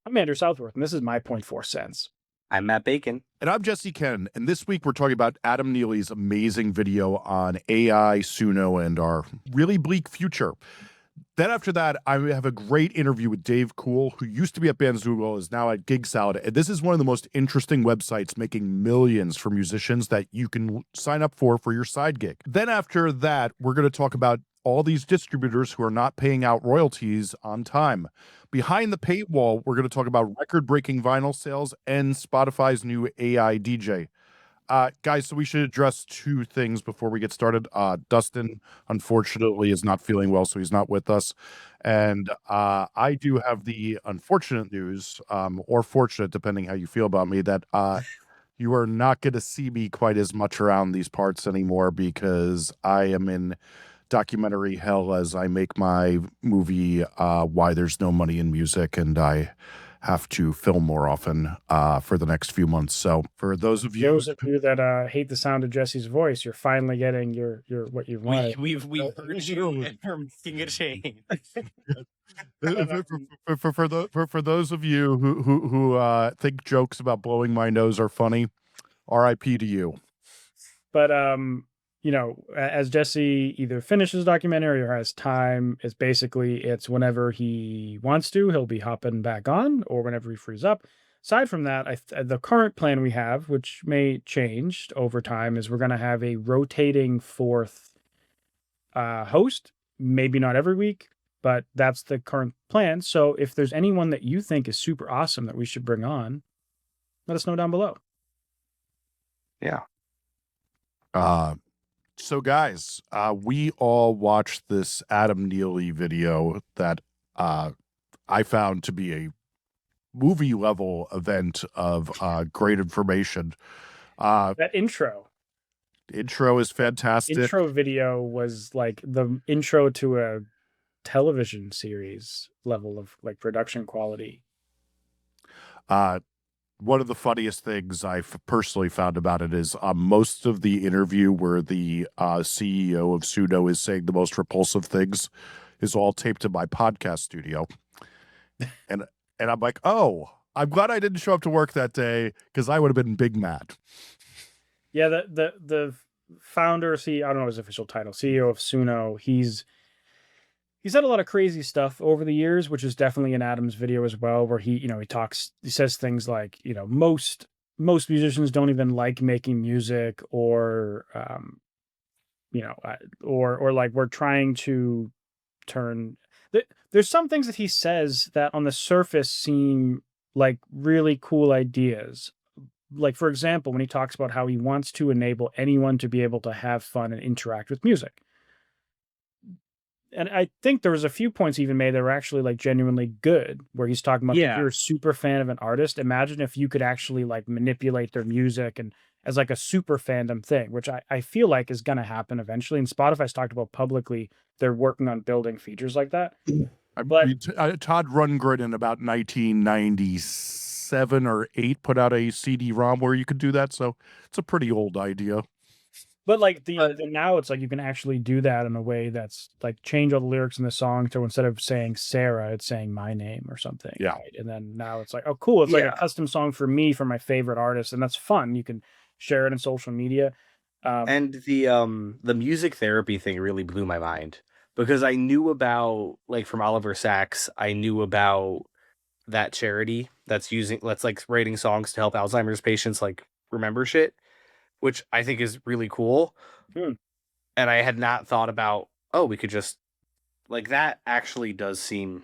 I'm Andrew Southworth, and this is my point 4 cents. I'm Matt Bacon. And I'm Jesse Ken. And this week we're talking about Adam Neely's amazing video on AI, Suno, and our really bleak future. Then after that, I have a great interview with Dave Cool, who used to be at Bandzoogle, is now at Gig Salad. And this is one of the most interesting websites making millions for musicians that you can sign up for your side gig. Then after that, we're going to talk about all these distributors who are not paying out royalties on time. Behind the paywall, we're going to talk about record-breaking vinyl sales and Spotify's new AI DJ. Guys, so we should address two things before we get started. Dustin, unfortunately, is not feeling well, so he's not with us. And I do have the unfortunate news, or fortunate, depending how you feel about me, that you are not going to see me quite as much around these parts anymore because I am in documentary hell as I make my movie Why There's No Money in Music, and I have to film more often for the next few months. So for those of you that hate the sound of Jesse's voice, you're finally getting your what you've wanted. We've heard you and we're making a change. for those of you who think jokes about blowing my nose are funny, RIP to you. But you know, as Jesse either finishes documentary or has time, it's whenever he wants to, he'll be hopping back on, or whenever he frees up. Aside from that, the current plan we have, which may change over time, is we're going to have a rotating fourth host. Maybe not every week, but that's the current plan. So if there's anyone that you think is super awesome that we should bring on, let us know down below. Yeah. So guys, we all watched this Adam Neely video that I found to be a movie level event of great information. That intro is fantastic. Intro video was like the intro to a television series level of like production quality. One of the funniest things I've personally found about it is most of the interview where the CEO of Suno is saying the most repulsive things is all taped in my podcast studio. and I'm like, oh, I'm glad I didn't show up to work that day because I would have been big mad. Yeah, the founder, I don't know his official title, CEO of Suno, he's had a lot of crazy stuff over the years, which is definitely in Adam's video as well, where he says things like, most musicians don't even like making music, or, or like we're trying to turn. There's some things that he says that on the surface seem like really cool ideas. Like, for example, when he talks about how he wants to enable anyone to be able to have fun and interact with music. And I think there was a few points he even made that were actually like genuinely good, where he's talking about, if you're a super fan of an artist, imagine if you could actually like manipulate their music and as like a super fandom thing, which I feel like is going to happen eventually. And Spotify's talked about publicly, they're working on building features like that. But Todd Rundgren in about 1997 or 8 put out a CD-ROM where you could do that. So it's a pretty old idea. But like now it's like you can actually do that in a way that's like change all the lyrics in the song to, instead of saying Sarah, it's saying my name or something. Yeah. Right? And then now it's like, oh, cool. It's like a custom song for me, for my favorite artist. And that's fun. You can share it in social media. And the music therapy thing really blew my mind, because I knew about, like, from Oliver Sacks, I knew about that charity that's like writing songs to help Alzheimer's patients like remember shit, which I think is really cool. And I had not thought about, we could just, like, that actually does seem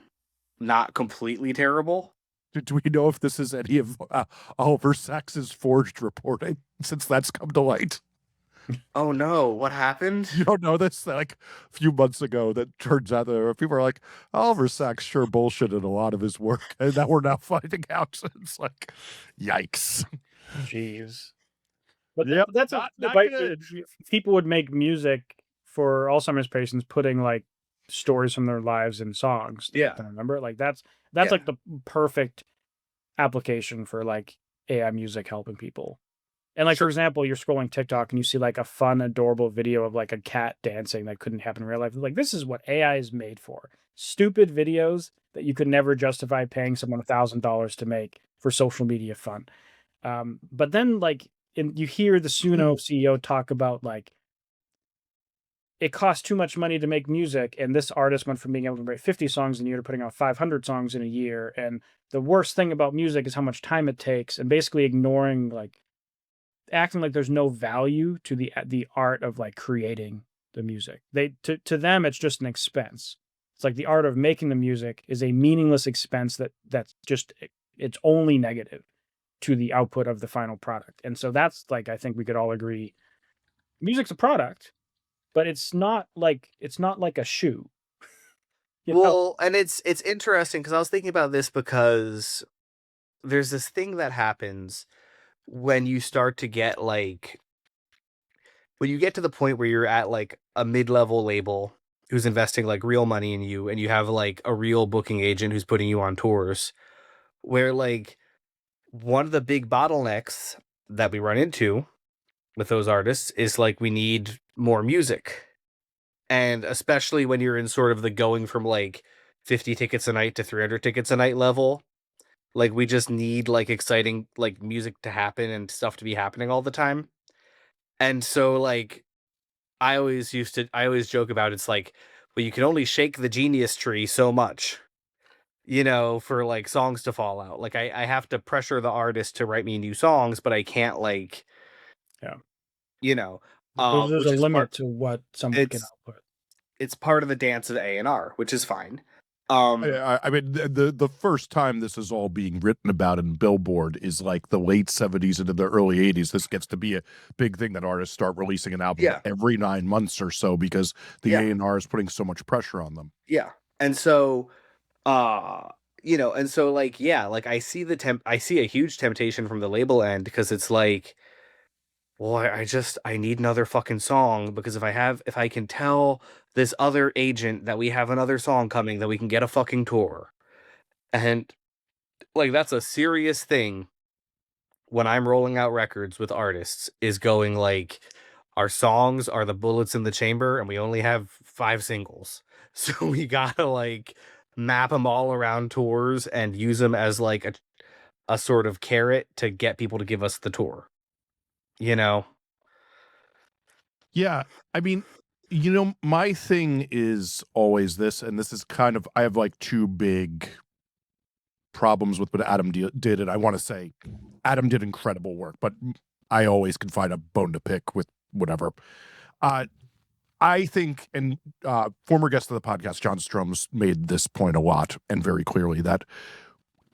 not completely terrible. Do we know if this is any of Oliver Sacks's forged reporting, since that's come to light? Oh no, what happened? You don't know this? Like a few months ago, that turns out that people are like, Oliver Sacks sure bullshitted a lot of his work, and that we're now finding out. It's like, yikes. Jeez. But that's not good. People would make music for Alzheimer's patients, putting like stories from their lives in songs. Yeah. Remember, like that's like the perfect application for like AI music helping people. And like, for example, you're scrolling TikTok and you see like a fun, adorable video of like a cat dancing that couldn't happen in real life. Like, this is what AI is made for. Stupid videos that you could never justify paying someone $1,000 to make for social media fun. But then like you hear the Suno CEO talk about like it costs too much money to make music, and this artist went from being able to write 50 songs in a year to putting out 500 songs in a year. And the worst thing about music is how much time it takes, and basically ignoring like acting like there's no value to the art of like creating the music. They to them it's just an expense. It's like the art of making the music is a meaningless expense that's just it's only negative to the output of the final product. And so that's like I think we could all agree music's a product, but it's not like a shoe. You know? Well, and it's interesting because I was thinking about this because there's this thing that happens when you start to get like when you get to the point where you're at like a mid-level label who's investing like real money in you and you have like a real booking agent who's putting you on tours where like one of the big bottlenecks that we run into with those artists is like we need more music. And especially when you're in sort of the going from like 50 tickets a night to 300 tickets a night level, like we just need like exciting like music to happen and stuff to be happening all the time. And so like I always joke about it's like, well, you can only shake the genius tree so much, you know, for like songs to fall out. Like I have to pressure the artist to write me new songs, but I can't like, Yeah. you know, There's a which is limit part to what someone can it's output. it's part of the dance of A&R, which is fine. I mean, the first time this is all being written about in Billboard is like the late 70s into the early 80s. This gets to be a big thing that artists start releasing an album Yeah. every 9 months or so because the Yeah. A&R is putting so much pressure on them. Yeah. And so uh you know, and so like yeah, like I see a huge temptation from the label end because it's like, well, I need another fucking song because if I can tell this other agent that we have another song coming, that we can get a fucking tour. And like that's a serious thing when I'm rolling out records with artists is going like our songs are the bullets in the chamber and we only have 5 singles. So we gotta like map them all around tours and use them as like a sort of carrot to get people to give us the tour. You know? Yeah, I mean, my thing is always this, and this is kind of I have like two big problems with what Adam did, and I want to say Adam did incredible work, but I always can find a bone to pick with whatever. Uh, I think, and former guest of the podcast, John Stroms, made this point a lot and very clearly that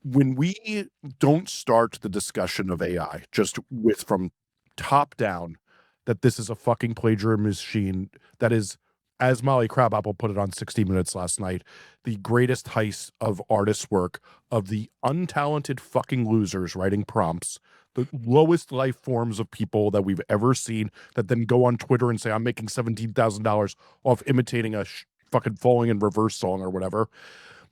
when we don't start the discussion of AI just with from top down, that this is a fucking plagiarism machine that is, as Molly Crabapple put it on 60 Minutes last night, the greatest heist of artist work of the untalented fucking losers writing prompts, the lowest life forms of people that we've ever seen that then go on Twitter and say, I'm making $17,000 off imitating a fucking falling in reverse song or whatever,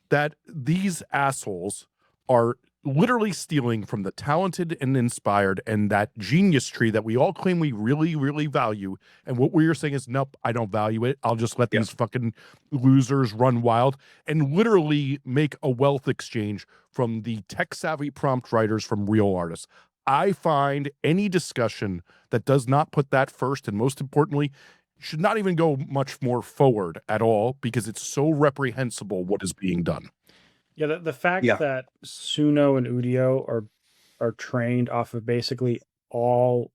that these assholes are literally stealing from the talented and inspired and that genius tree that we all claim we really, really value. And what we're saying is, nope, I don't value it. I'll just let these fucking losers run wild and literally make a wealth exchange from the tech savvy prompt writers from real artists. I find any discussion that does not put that first, and most importantly, should not even go much more forward at all because it's so reprehensible what is being done. Yeah, the fact Yeah. that Suno and Udio are trained off of basically all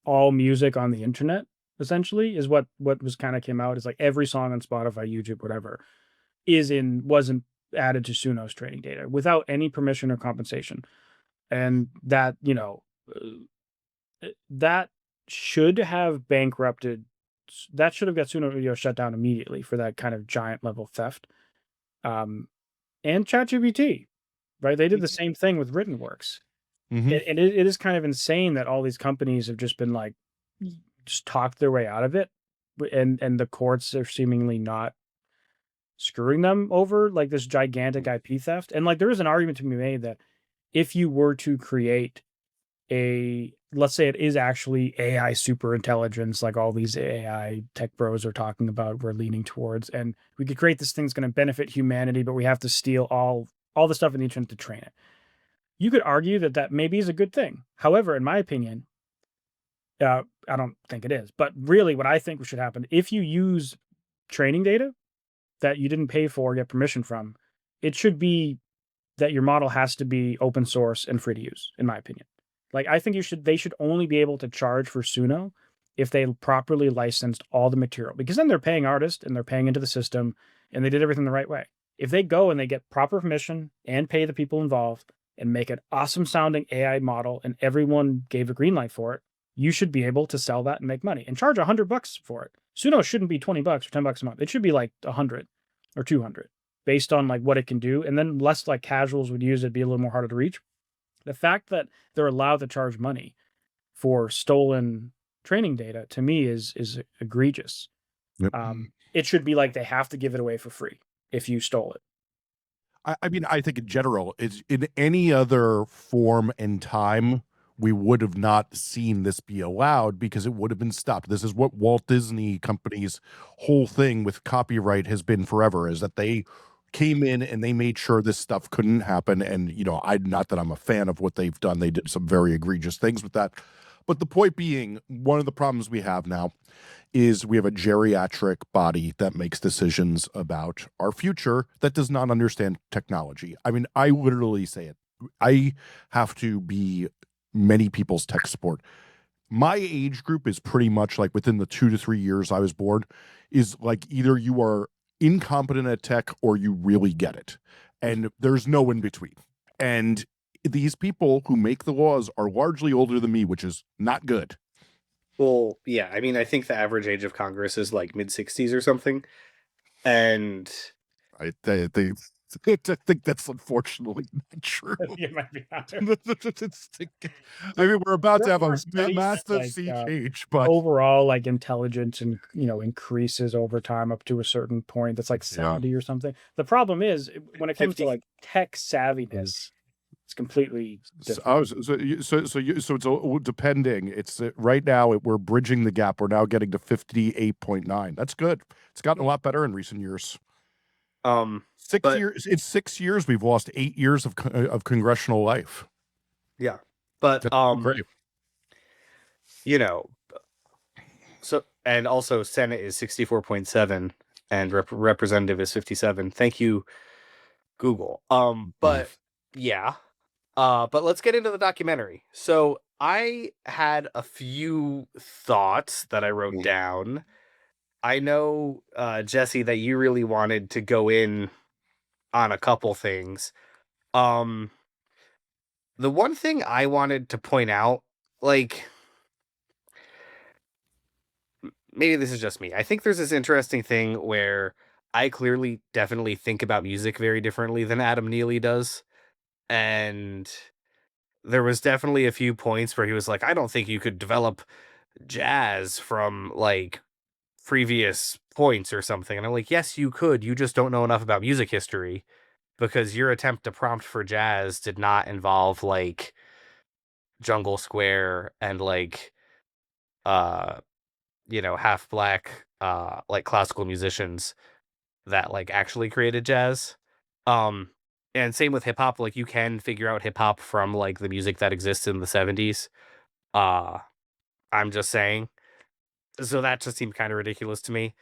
music on the internet essentially is what was kind of came out is like every song on Spotify, YouTube, whatever wasn't added to Suno's training data without any permission or compensation. And that, that should have bankrupted that should have got Suno Udio shut down immediately for that kind of giant level theft. And ChatGPT, right? They did the same thing with written works. Mhm. And it is kind of insane that all these companies have just been like, just talked their way out of it. And the courts are seemingly not screwing them over like this gigantic IP theft. And like, there is an argument to be made that if you were to create let's say it is actually AI super intelligence, like all these AI tech bros are talking about, we're leaning towards, and we could create this thing's going to benefit humanity, but we have to steal all the stuff in the internet to train it. You could argue that that maybe is a good thing. However, in my opinion, I don't think it is. But really, what I think should happen, if you use training data that you didn't pay for or get permission from, it should be that your model has to be open source and free to use, in my opinion. Like, I think they should only be able to charge for Suno if they properly licensed all the material, because then they're paying artists and they're paying into the system and they did everything the right way. If they go and they get proper permission and pay the people involved and make an awesome sounding AI model and everyone gave a green light for it, you should be able to sell that and make money and charge $100 for it. Suno shouldn't be $20 or $10 a month. It should be like 100 or 200 based on like what it can do. And then less like casuals would use it, be a little more harder to reach. The fact that they're allowed to charge money for stolen training data to me is egregious. Yep. It should be like they have to give it away for free if you stole it. I mean, I think in general, it's in any other form and time, we would have not seen this be allowed because it would have been stopped. This is what Walt Disney Company's whole thing with copyright has been forever, is that they came in and they made sure this stuff couldn't happen. And, you know, not that I'm a fan of what they've done. They did some very egregious things with that. But the point being, one of the problems we have now is we have a geriatric body that makes decisions about our future that does not understand technology. I mean, I literally say it. I have to be many people's tech support. My age group is pretty much like within the 2 to 3 years I was born, is like either you are incompetent at tech or you really get it. And there's no in between. And these people who make the laws are largely older than me, which is not good. Well, yeah, I mean, I think the average age of Congress is like mid-60s or something. And I think that's unfortunately not true. You might be not. I mean, we're about to have a Studies massive like, sea change, but overall, like intelligence and increases over time up to a certain point. That's like Yeah. 70 or something. The problem is when it comes 50. to like tech savviness, it's completely different. So it's depending. It's right now we're bridging the gap. We're now getting to 58.9. That's good. It's gotten a lot better in recent years. 6 but- years. It's 6 years. We've lost 8 years of congressional life. Yeah. But That's great. you know, so and also Senate is 64.7 and representative is 57. Thank you, Google. But yeah. But let's get into the documentary. So I had a few thoughts that I wrote down. I know, Jesse, that you really wanted to go in on a couple things. The one thing I wanted to point out, like, maybe this is just me. I think there's this interesting thing where I clearly definitely think about music very differently than Adam Neely does. And there was definitely a few points where he was like, I don't think you could develop jazz from like previous points or something. And I'm like, yes, you could. You just don't know enough about music history, because your attempt to prompt for jazz did not involve like Jungle Square and like, half black, like classical musicians that like actually created jazz. And same with hip hop. Like, you can figure out hip hop from like the music that exists in the 70s. I'm just saying. So that just seemed kind of ridiculous to me.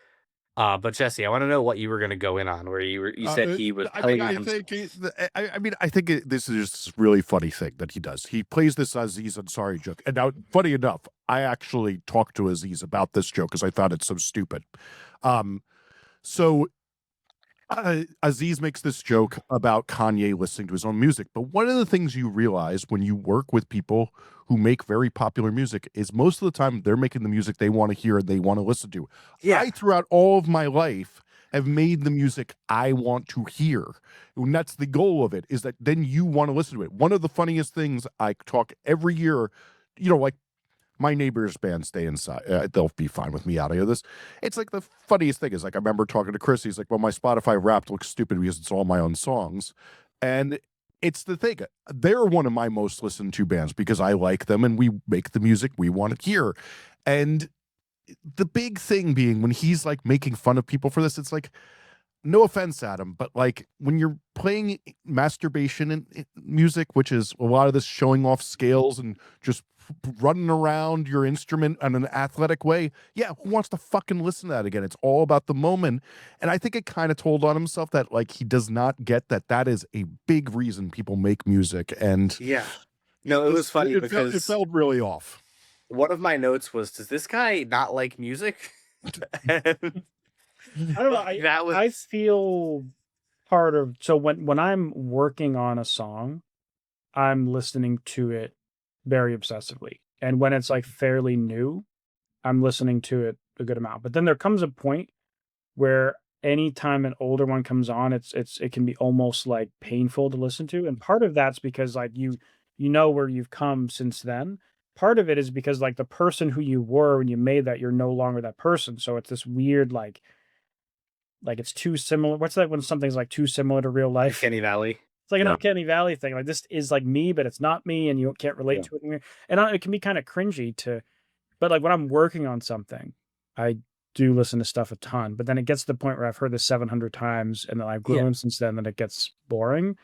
But Jesse, I want to know what you were going to go in on, where you said he was playing. I think this is just a really funny thing that he does. He plays this Aziz Ansari joke, and now, funny enough, I actually talked to Aziz about this joke because I thought it's so stupid. So Aziz makes this joke about Kanye listening to his own music, but one of the things you realize when you work with people who make very popular music is most of the time they're making the music they want to hear and they want to listen to. Yeah. I, throughout all of my life, have made the music I want to hear. And that's the goal of it, is that then you want to listen to it. One of the funniest things I talk every year, like my neighbor's band stay inside. They'll be fine with me out of this. It's like the funniest thing is, like, I remember talking to Chris. He's like, well, my Spotify Wrapped looks stupid because it's all my own songs. And it's the thing. They're one of my most listened to bands because I like them and we make the music we want to hear. And the big thing being when he's like making fun of people for this, it's like, no offense, Adam, but like when you're playing masturbation and music, which is a lot of this showing off scales and just running around your instrument in an athletic way, yeah, who wants to fucking listen to that again? It's all about the moment. And I think it kind of told on himself that like he does not get that that is a big reason people make music. And Yeah. No, it was funny it because felt really off. one of my notes was, does this guy not like music? And I don't know. that was I feel part of so when I'm working on a song, I'm listening to it very obsessively. And when it's like fairly new, I'm listening to it a good amount. But then there comes a point where anytime an older one comes on, it can be almost like painful to listen to. And part of that's because like you know where you've come since then. Part of it is because like the person who you were when you made that, you're no longer that person. So it's this weird like it's too similar. What's that when something's like too similar to real life? Kenny Valley. It's like an Yeah. uncanny valley thing. Like this is like me, but it's not me, and you can't relate Yeah. to it. And it can be kind of cringy to, but like when I'm working on something, I do listen to stuff a ton. But then it gets to the point where I've heard this 700 times, and then I've Yeah. grown since then. That it gets boring.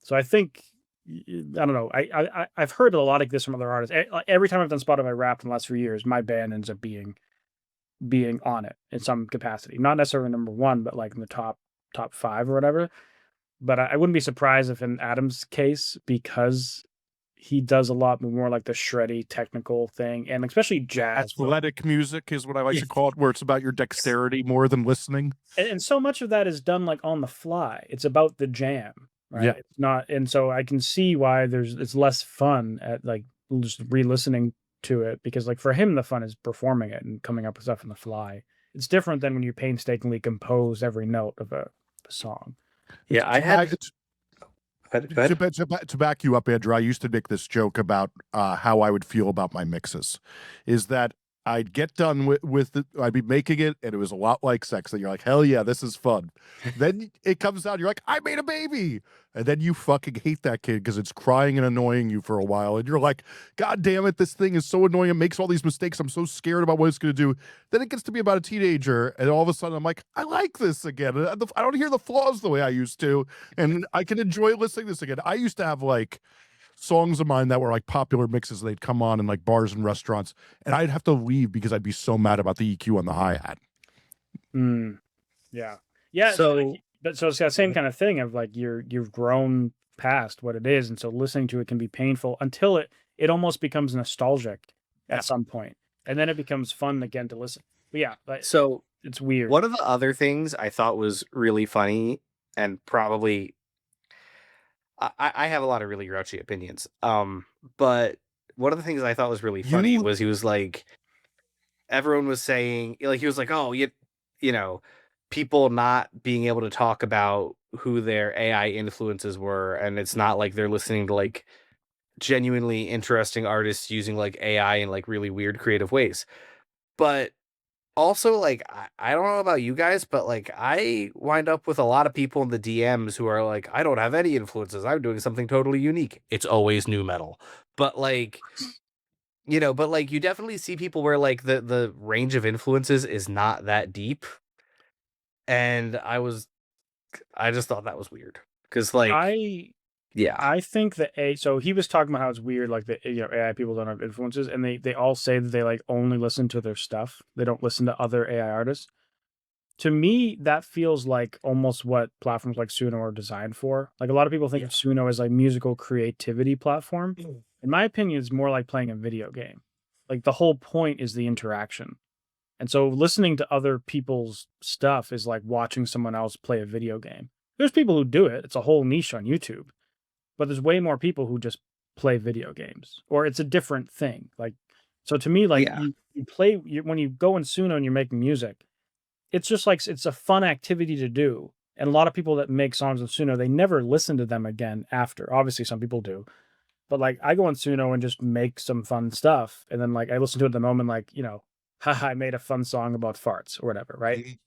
So I think I don't know. I've heard a lot of this from other artists. Every time I've done Spotify Wrapped in the last few years, my band ends up being on it in some capacity. Not necessarily number one, but like in the top five or whatever. But I wouldn't be surprised if in Adam's case, because he does a lot more like the shreddy technical thing, and especially jazz. Athletic music is what I like Yeah. to call it, where it's about your dexterity more than listening. And so much of that is done like on the fly. It's about the jam, right? Yeah. It's not, and so I can see why it's less fun at like just re-listening to it because like for him the fun is performing it and coming up with stuff on the fly. It's different than when you painstakingly compose every note of a song. Yeah, I had. Go ahead. To back you up, Andrew, I used to make this joke about how I would feel about my mixes. Is that I'd get done with it, I'd be making it, and it was a lot like sex. And you're like, hell yeah, this is fun. Then it comes out, you're like, I made a baby. And then you fucking hate that kid because it's crying and annoying you for a while. And you're like, God damn it, this thing is so annoying. It makes all these mistakes. I'm so scared about what it's going to do. Then it gets to be about a teenager. And all of a sudden, I'm like, I like this again. I don't hear the flaws the way I used to. And I can enjoy listening to this again. I used to have like songs of mine that were like popular mixes. They'd come on in like bars and restaurants. And I'd have to leave because I'd be so mad about the EQ on the hi-hat. Yeah. Yeah. So But so it's that same kind of thing of like you've grown past what it is, and so listening to it can be painful until it almost becomes nostalgic at some point, and then it becomes fun again to listen. But yeah, so it's weird. one of the other things I thought was really funny, and probably I have a lot of really grouchy opinions. But one of the things I thought was really funny was he was like, everyone was saying, like, he was like, oh, you know, people not being able to talk about who their AI influences were, and it's not like they're listening to like genuinely interesting artists using like AI in like really weird creative ways. But also, like, I don't know about you guys, but like I wind up with a lot of people in the DMs who are like, I don't have any influences. I'm doing something totally unique. It's always new metal. But like, but like you definitely see people where like the range of influences is not that deep. And I just thought that was weird. Because like, yeah. I think that so he was talking about how it's weird, like the AI people don't have influences, and they all say that they like only listen to their stuff. They don't listen to other AI artists. To me, that feels like almost what platforms like Suno are designed for. Like a lot of people think of Suno as like musical creativity platform. In my opinion, it's more like playing a video game. Like the whole point is the interaction. And so listening to other people's stuff is like watching someone else play a video game. There's people who do it. It's a whole niche on YouTube. But there's way more people who just play video games, or it's a different thing. Like, so to me, like you play when you go in Suno and you're making music, it's just like it's a fun activity to do. And a lot of people that make songs in Suno, they never listen to them again after. Obviously, some people do, but like I go on Suno and just make some fun stuff, and then like I listen to it at the moment, like haha, I made a fun song about farts or whatever, right?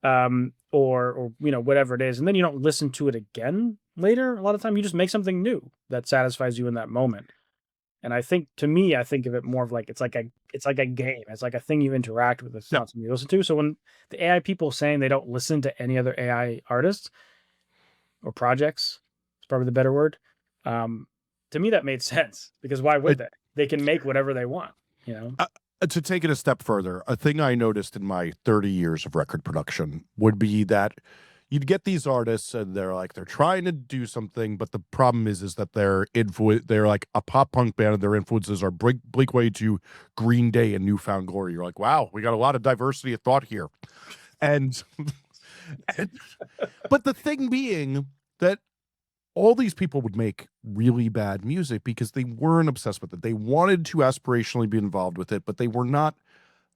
Or whatever it is, and then you don't listen to it again later. A lot of time you just make something new that satisfies you in that moment. And I think, to me, I think of it more of like it's like a game. It's like a thing you interact with. It's Yeah. not something you listen to. So when the AI people saying they don't listen to any other AI artists or projects, it's probably the better word. Um, to me, that made sense because why would It, they? They can make whatever they want. You know. to take it a step further, a thing I noticed in my 30 years of record production would be that you'd get these artists and they're trying to do something, but the problem is that they're like a pop punk band and their influences are Blink to Green Day and Newfound Glory. You're like, wow, we got a lot of diversity of thought here. And, and but the thing being that all these people would make really bad music because they weren't obsessed with it. They wanted to aspirationally be involved with it, but they were not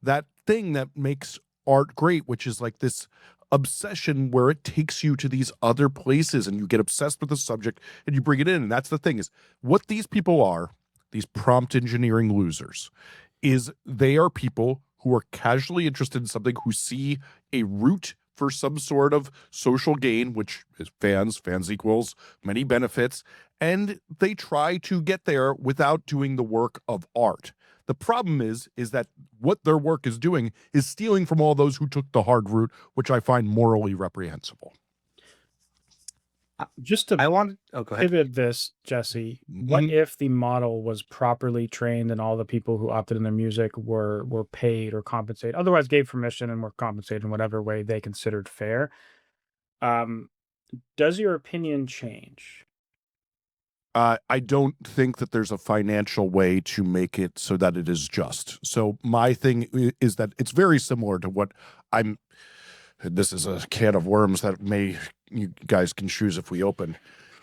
that thing that makes art great, which is like this obsession where it takes you to these other places and you get obsessed with the subject and you bring it in. And that's the thing, is what these people are, these prompt engineering losers, is they are people who are casually interested in something, who see a route for some sort of social gain, which is fans equals many benefits, and they try to get there without doing the work of art. The problem is that what their work is doing is stealing from all those who took the hard route, which I find morally reprehensible. Just to I wanted. Oh, go ahead. pivot this, Jesse, what if the model was properly trained and all the people who opted in their music were paid or compensated, otherwise gave permission and were compensated in whatever way they considered fair? Um, does your opinion change? I don't think that there's a financial way to make it so that it is just. So my thing is that it's very similar to what I'm. This is a can of worms that you guys can choose if we open.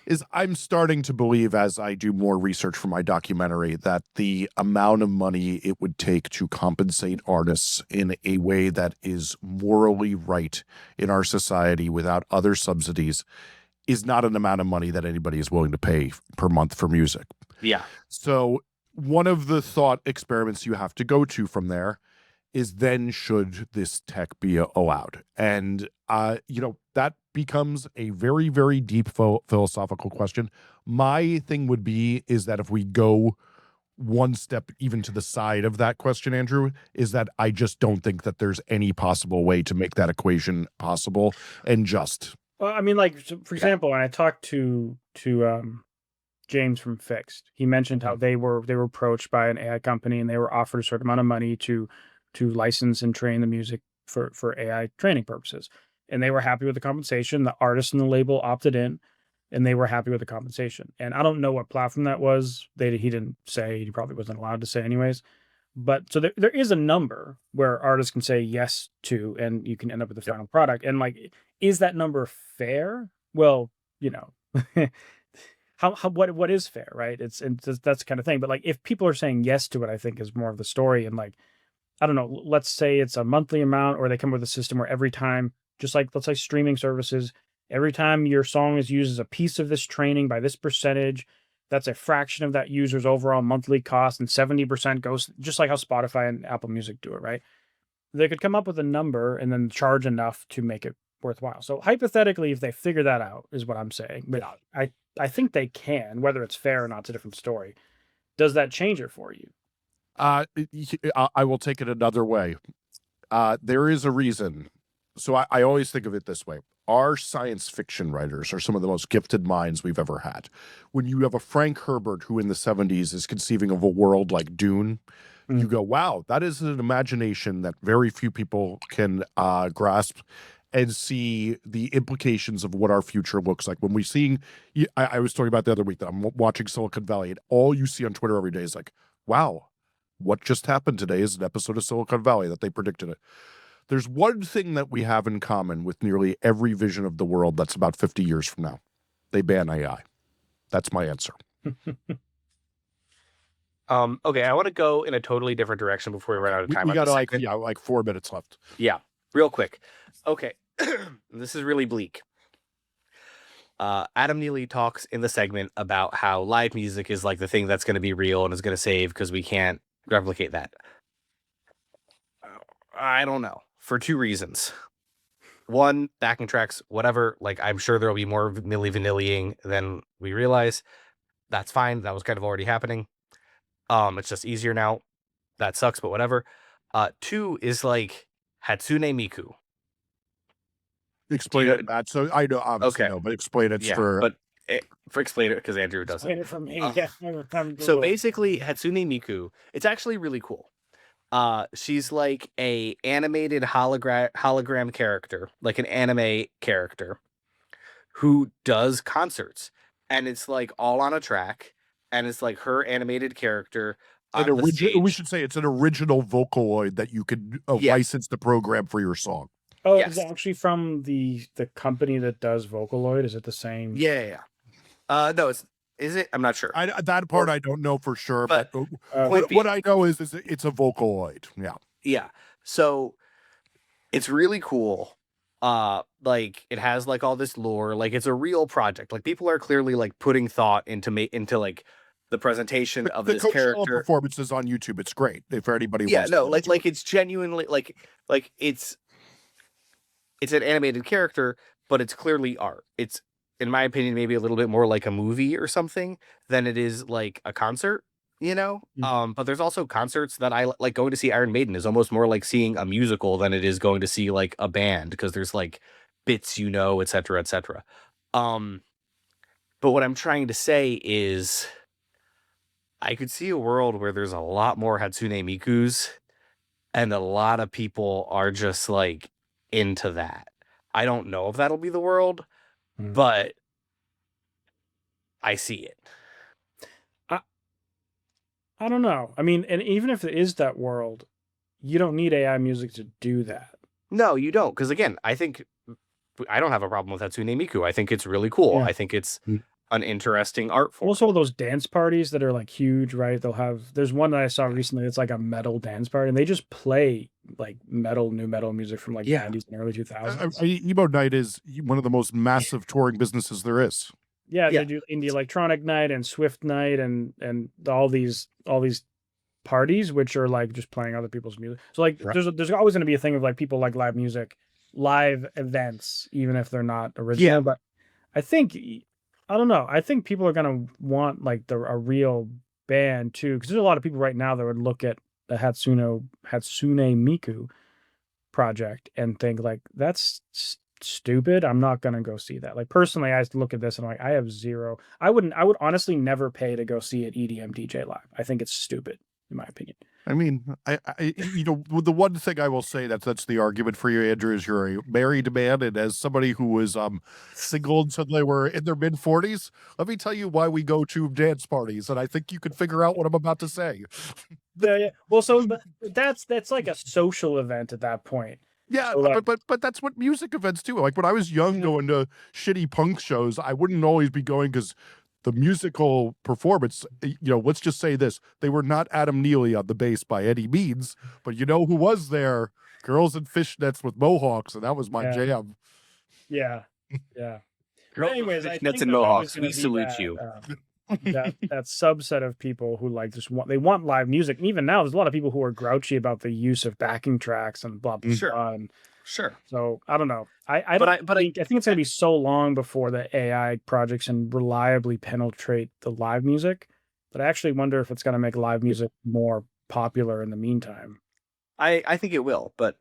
Is I'm starting to believe, as I do more research for my documentary, that the amount of money it would take to compensate artists in a way that is morally right in our society without other subsidies is not an amount of money that anybody is willing to pay per month for music. Yeah. So one of the thought experiments you have to go to from there is, then should this tech be allowed? And that becomes a very, very deep philosophical question. My thing would be is that if we go one step even to the side of that question, Andrew, is that I just don't think that there's any possible way to make that equation possible and just. Well, I mean, like, for example, when I talked to James from Fixed, he mentioned how they were approached by an AI company and they were offered a certain amount of money to license and train the music for AI training purposes. And they were happy with the compensation. The artist and the label opted in and they were happy with the compensation. And I don't know what platform that was. He didn't say, he probably wasn't allowed to say anyways. But so there is a number where artists can say yes to, and you can end up with the final product. And like, is that number fair? Well, what is fair, right? That's the kind of thing. But like, if people are saying yes to it, I think is more of the story. And like, I don't know, let's say it's a monthly amount, or they come with a system where every time, just like, let's say streaming services, every time your song is used as a piece of this training by this percentage, that's a fraction of that user's overall monthly cost, and 70% goes, just like how Spotify and Apple Music do it, right? They could come up with a number and then charge enough to make it worthwhile. So hypothetically, if they figure that out, is what I'm saying. But I think they can. Whether it's fair or not, it's a different story. Does that change it for you? I will take it another way. There is a reason. So I always think of it this way. Our science fiction writers are some of the most gifted minds we've ever had. When you have a Frank Herbert who in the 70s is conceiving of a world like Dune, you go, wow, that is an imagination that very few people can grasp and see the implications of what our future looks like. When we seeing, I was talking about the other week that I'm watching Silicon Valley, and all you see on Twitter every day is like, wow, what just happened today is an episode of Silicon Valley that they predicted it. There's one thing that we have in common with nearly every vision of the world that's about 50 years from now. They ban AI. That's my answer. Okay, I want to go in a totally different direction before we run out of time. We got like 4 minutes left. Yeah, real quick. Okay, this is really bleak. Adam Neely talks in the segment about how live music is like the thing that's going to be real and is going to save because we can't replicate that. I don't know, for 2 reasons. one, backing tracks, whatever. Like, I'm sure there'll be more Milli Vanilli-ing than we realize. That's fine. That was kind of already happening. It's just easier now. That sucks, but whatever. Two is like Hatsune Miku. Do Explain you know? it, Matt. So I know, obviously Okay, no, but explain it yeah, for. but for explain it because Andrew doesn't. Explain it for me. Uh, Yeah, I'm so Googling. basically, Hatsune Miku, it's actually really cool. She's like a animated hologram character, like an anime character who does concerts, and it's like all on a track, and it's like her animated character An on the original, we stage. should say it's an original Vocaloid that you could Yes, license the program for your song. Oh, is yes, it actually from the company that does Vocaloid? Is it the same? yeah. No, is it? I'm not sure. That part Or, I don't know for sure, but but Okay. point what being, I know is it's a Vocaloid. Yeah. yeah. So it's really cool. Like it has like all this lore, like it's a real project. Like people are clearly like putting thought into like the presentation of The this Coachella character. performances on YouTube, it's great for anybody who Yeah, wants to no, go like to it. it's genuinely like it's an animated character, but it's clearly art. It's, in my opinion, maybe a little bit more like a movie or something than it is like a concert, you know? Mm. But there's also concerts that I like. Going to see Iron Maiden is almost more like seeing a musical than it is going to see like a band, because there's like bits, et cetera, et cetera. But what I'm trying to say is I could see a world where there's a lot more Hatsune Mikus and a lot of people are just like into that. I don't know if that'll be the world, Mm. but I see it. I I don't know. I mean, and even if it is that world, you don't need AI music to do that. No, you don't, because again, I think I don't have a problem with Hatsune Miku. I think it's really cool. Yeah. I think it's Mm. an interesting art form. Also, those dance parties that are like huge, right? There's one that I saw recently. It's like a metal dance party, and they just play like new metal music from like Yeah. 90s and early 2000s. Emo Night is one of the most massive touring businesses there is. Yeah, Yeah. they do indie electronic night and Swift night and all these parties which are like just playing other people's music. So like Right. there's always going to be a thing of like people like live music, live events, even if they're not original. Yeah. But I think I don't know. I think people are going to want like a real band too, because there's a lot of people right now that would look at the Hatsune Miku project and think like stupid. I'm not gonna go see that. Like personally, I look at this and I'm like, I have zero. I would honestly never pay to go see an EDM DJ live. I think it's stupid, in my opinion. I mean, the one thing I will say that's the argument for you, Andrew, is you're a married man, and as somebody who was single until they were in their mid-40s, let me tell you why we go to dance parties, and I think you can figure out what I'm about to say. Yeah. Well, so that's like a social event at that point. Yeah, So, like, but that's what music events do. Like when I was young, going to shitty punk shows, I wouldn't always be going because the musical performance, let's just say this: they were not Adam Neely on the bass by any means, but you know who was there? Girls in fishnets with mohawks, and that was my Yeah. jam. Yeah. Yeah. Girls Anyways, with I fishnets think and there's always mohawks, gonna we be salute that, you. that subset of people who like just want live music. And even now, there's a lot of people who are grouchy about the use of backing tracks and blah blah Sure. blah. And Sure. so I don't know. I think it's gonna be so long before the AI projects can reliably penetrate the live music. But I actually wonder if it's gonna make live music more popular in the meantime. I think it will, but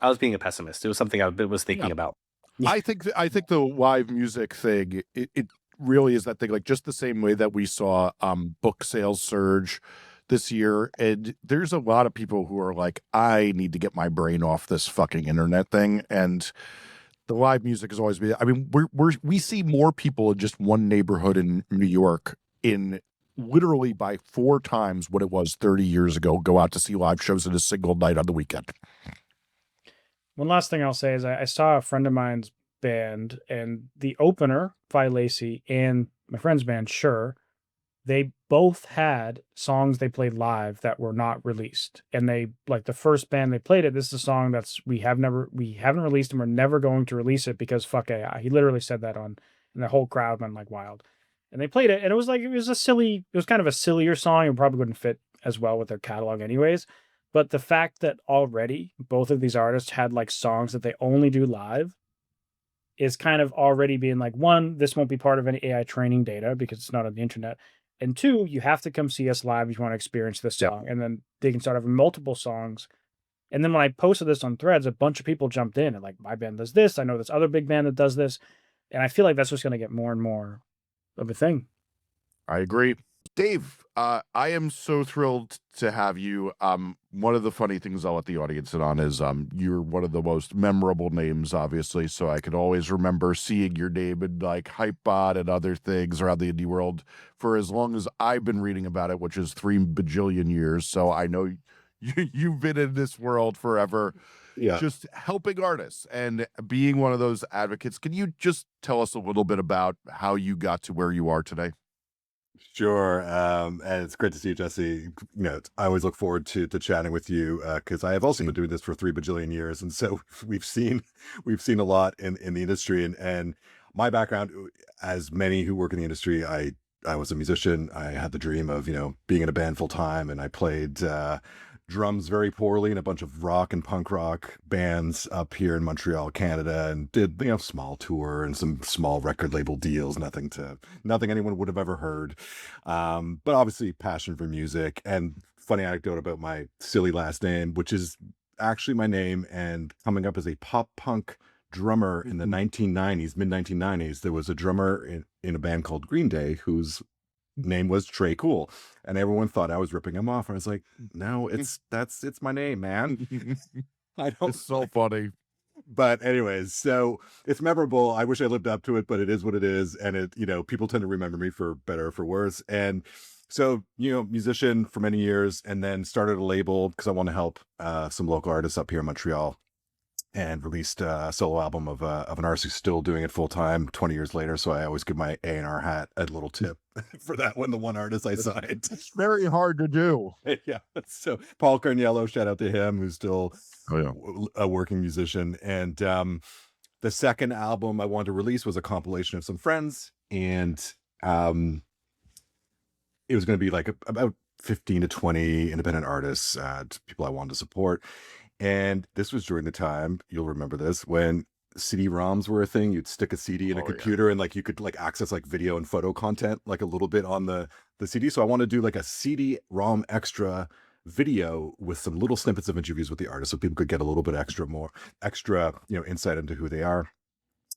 I was being a pessimist. It was something I was thinking about. Yeah. I think the live music thing, it really is that thing, like just the same way that we saw book sales surge this year, and there's a lot of people who are like, I need to get my brain off this fucking internet thing, and the live music has always been. I mean, we see more people in just one neighborhood in New York in literally by 4 times what it was 30 years ago go out to see live shows in a single night on the weekend. One last thing I'll say is I saw a friend of mine's band, and the opener, Vi Lacey, and my friend's band, Sure, they both had songs they played live that were not released. And they like the first band they played it. This is a song we haven't released and we're never going to release it because fuck AI. He literally said that and the whole crowd went like wild. And they played it, and it was kind of a sillier song. It probably wouldn't fit as well with their catalog anyways. But the fact that already both of these artists had like songs that they only do live is kind of already being like, one, this won't be part of any AI training data because it's not on the internet. And two, you have to come see us live if you want to experience this Yeah. song. And then they can start having multiple songs. And then when I posted this on Threads, a bunch of people jumped in and like, my band does this. I know this other big band that does this. And I feel like that's just going to get more and more of a thing. I agree. Dave, I am so thrilled to have you. One of the funny things I'll let the audience in on is you're one of the most memorable names, obviously. So I could always remember seeing your name in like Hypebot and other things around the indie world for as long as I've been reading about it, which is 3 bajillion years. So I know you've been in this world forever. Yeah. Just helping artists and being one of those advocates. Can you just tell us a little bit about how you got to where you are today? Sure. And it's great to see you, Jesse. I always look forward to chatting with you because I have also been doing this for 3 bajillion years, and so we've seen a lot in the industry. And my background, as many who work in the industry, I was a musician. I had the dream of being in a band full time, and I played drums very poorly in a bunch of rock and punk rock bands up here in Montreal, Canada, and did small tour and some small record label deals. Nothing anyone would have ever heard, but obviously passion for music. And funny anecdote about my silly last name, which is actually my name, and coming up as a pop punk drummer in the 1990s, mid 1990s, there was a drummer in a band called Green Day whose name was Trey Cool, and everyone thought I was ripping him off. I was like, no, it's my name, man. I don't. It's so funny. But anyways, so it's memorable. I wish I lived up to it, but it is what it is, and people tend to remember me for better or for worse. And so musician for many years, and then started a label because I want to help some local artists up here in Montreal, and released a solo album of an artist who's still doing it full time 20 years later. So I always give my A&R hat a little tip for that one, the one artist I signed. It's very hard to do. Yeah. So Paul Carniello, shout out to him, who's still a working musician. And the second album I wanted to release was a compilation of some friends, and it was going to be like about 15 to 20 independent artists, people I wanted to support. And this was during the time, you'll remember this, when CD-ROMs were a thing. You'd stick a CD in a computer, and like you could like access like video and photo content like a little bit on the CD. So I want to do like a CD-ROM extra video with some little snippets of interviews with the artist, so people could get a little bit extra insight into who they are.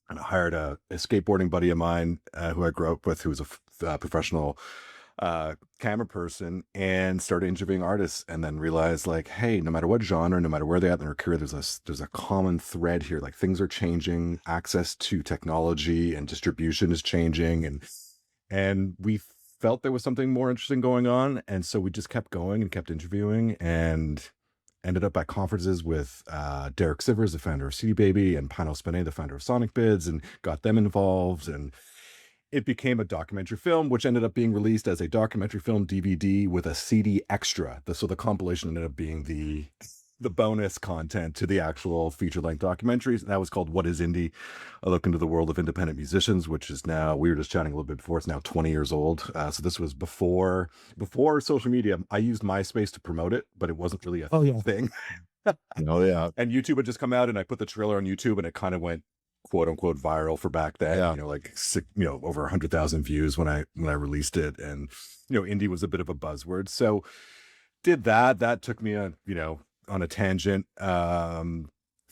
And I hired a skateboarding buddy of mine who I grew up with, who was a professional camera person, and started interviewing artists, and then realized like, hey, no matter what genre, no matter where they're at in their career, there's a common thread here. Like, things are changing, access to technology and distribution is changing, and we felt there was something more interesting going on. And so we just kept going and kept interviewing, and ended up at conferences with Derek Sivers, the founder of CD Baby, and Pano Spene, the founder of Sonic Bids, and got them involved. And it became a documentary film, which ended up being released as a documentary film DVD with a CD extra. So the compilation ended up being the bonus content to the actual feature-length documentaries. And that was called What is Indie? A Look into the World of Independent Musicians, which is now, we were just chatting a little bit before, it's now 20 years old. So this was before social media. I used MySpace to promote it, but it wasn't really a thing. Oh, yeah. And YouTube had just come out, and I put the trailer on YouTube, and it kind of went quote unquote viral for back then. Over 100,000 views when I released it, and indie was a bit of a buzzword. So did that took me on a tangent. Thought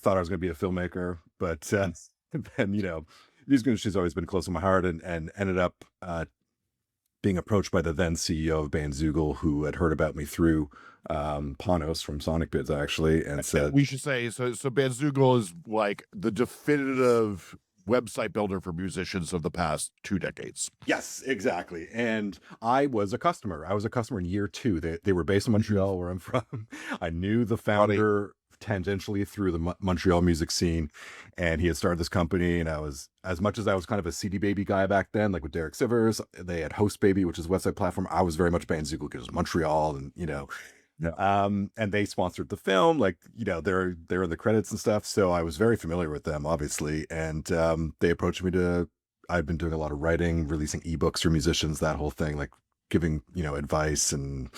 I was going to be a filmmaker, but then music industry's always been close to my heart, and ended up being approached by the then CEO of Bandzoogle, who had heard about me through Panos from Sonic Bids, actually, and said, we should say, so Bandzoogle is like the definitive website builder for musicians of the past 2 decades. Yes, exactly. And I was a customer. In year 2. They were based in Montreal, where I'm from. I knew the founder tangentially through the Montreal music scene, and he had started this company. And I was, as much as I was kind of a CD Baby guy back then, like with Derek Sivers, they had Host Baby, which is a website platform. I was very much Bandzoogle because it was Montreal, and and they sponsored the film, like they're in the credits and stuff, so I was very familiar with them, obviously. And they approached me I've been doing a lot of writing, releasing ebooks for musicians, that whole thing, like giving advice and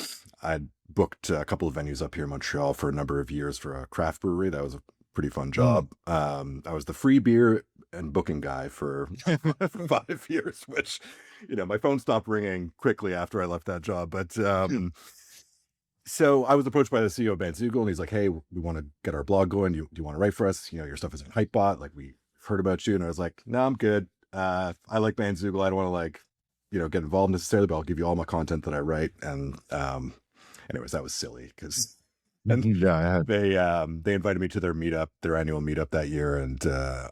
I'd booked a couple of venues up here in Montreal for a number of years for a craft brewery. That was a pretty fun Mm. job. I was the free beer and booking guy for 5 years, which, my phone stopped ringing quickly after I left that job. But so I was approached by the CEO of Bandzoogle, and he's like, "Hey, we want to get our blog going. Do you want to write for us? Your stuff is in Hypebot. Like, we've heard about you." And I was like, "No, I'm good. I like Bandzoogle. I don't want to get involved necessarily, but I'll give you all my content that I write." And anyways, that was silly because and Yeah, they invited me to their annual meetup that year, and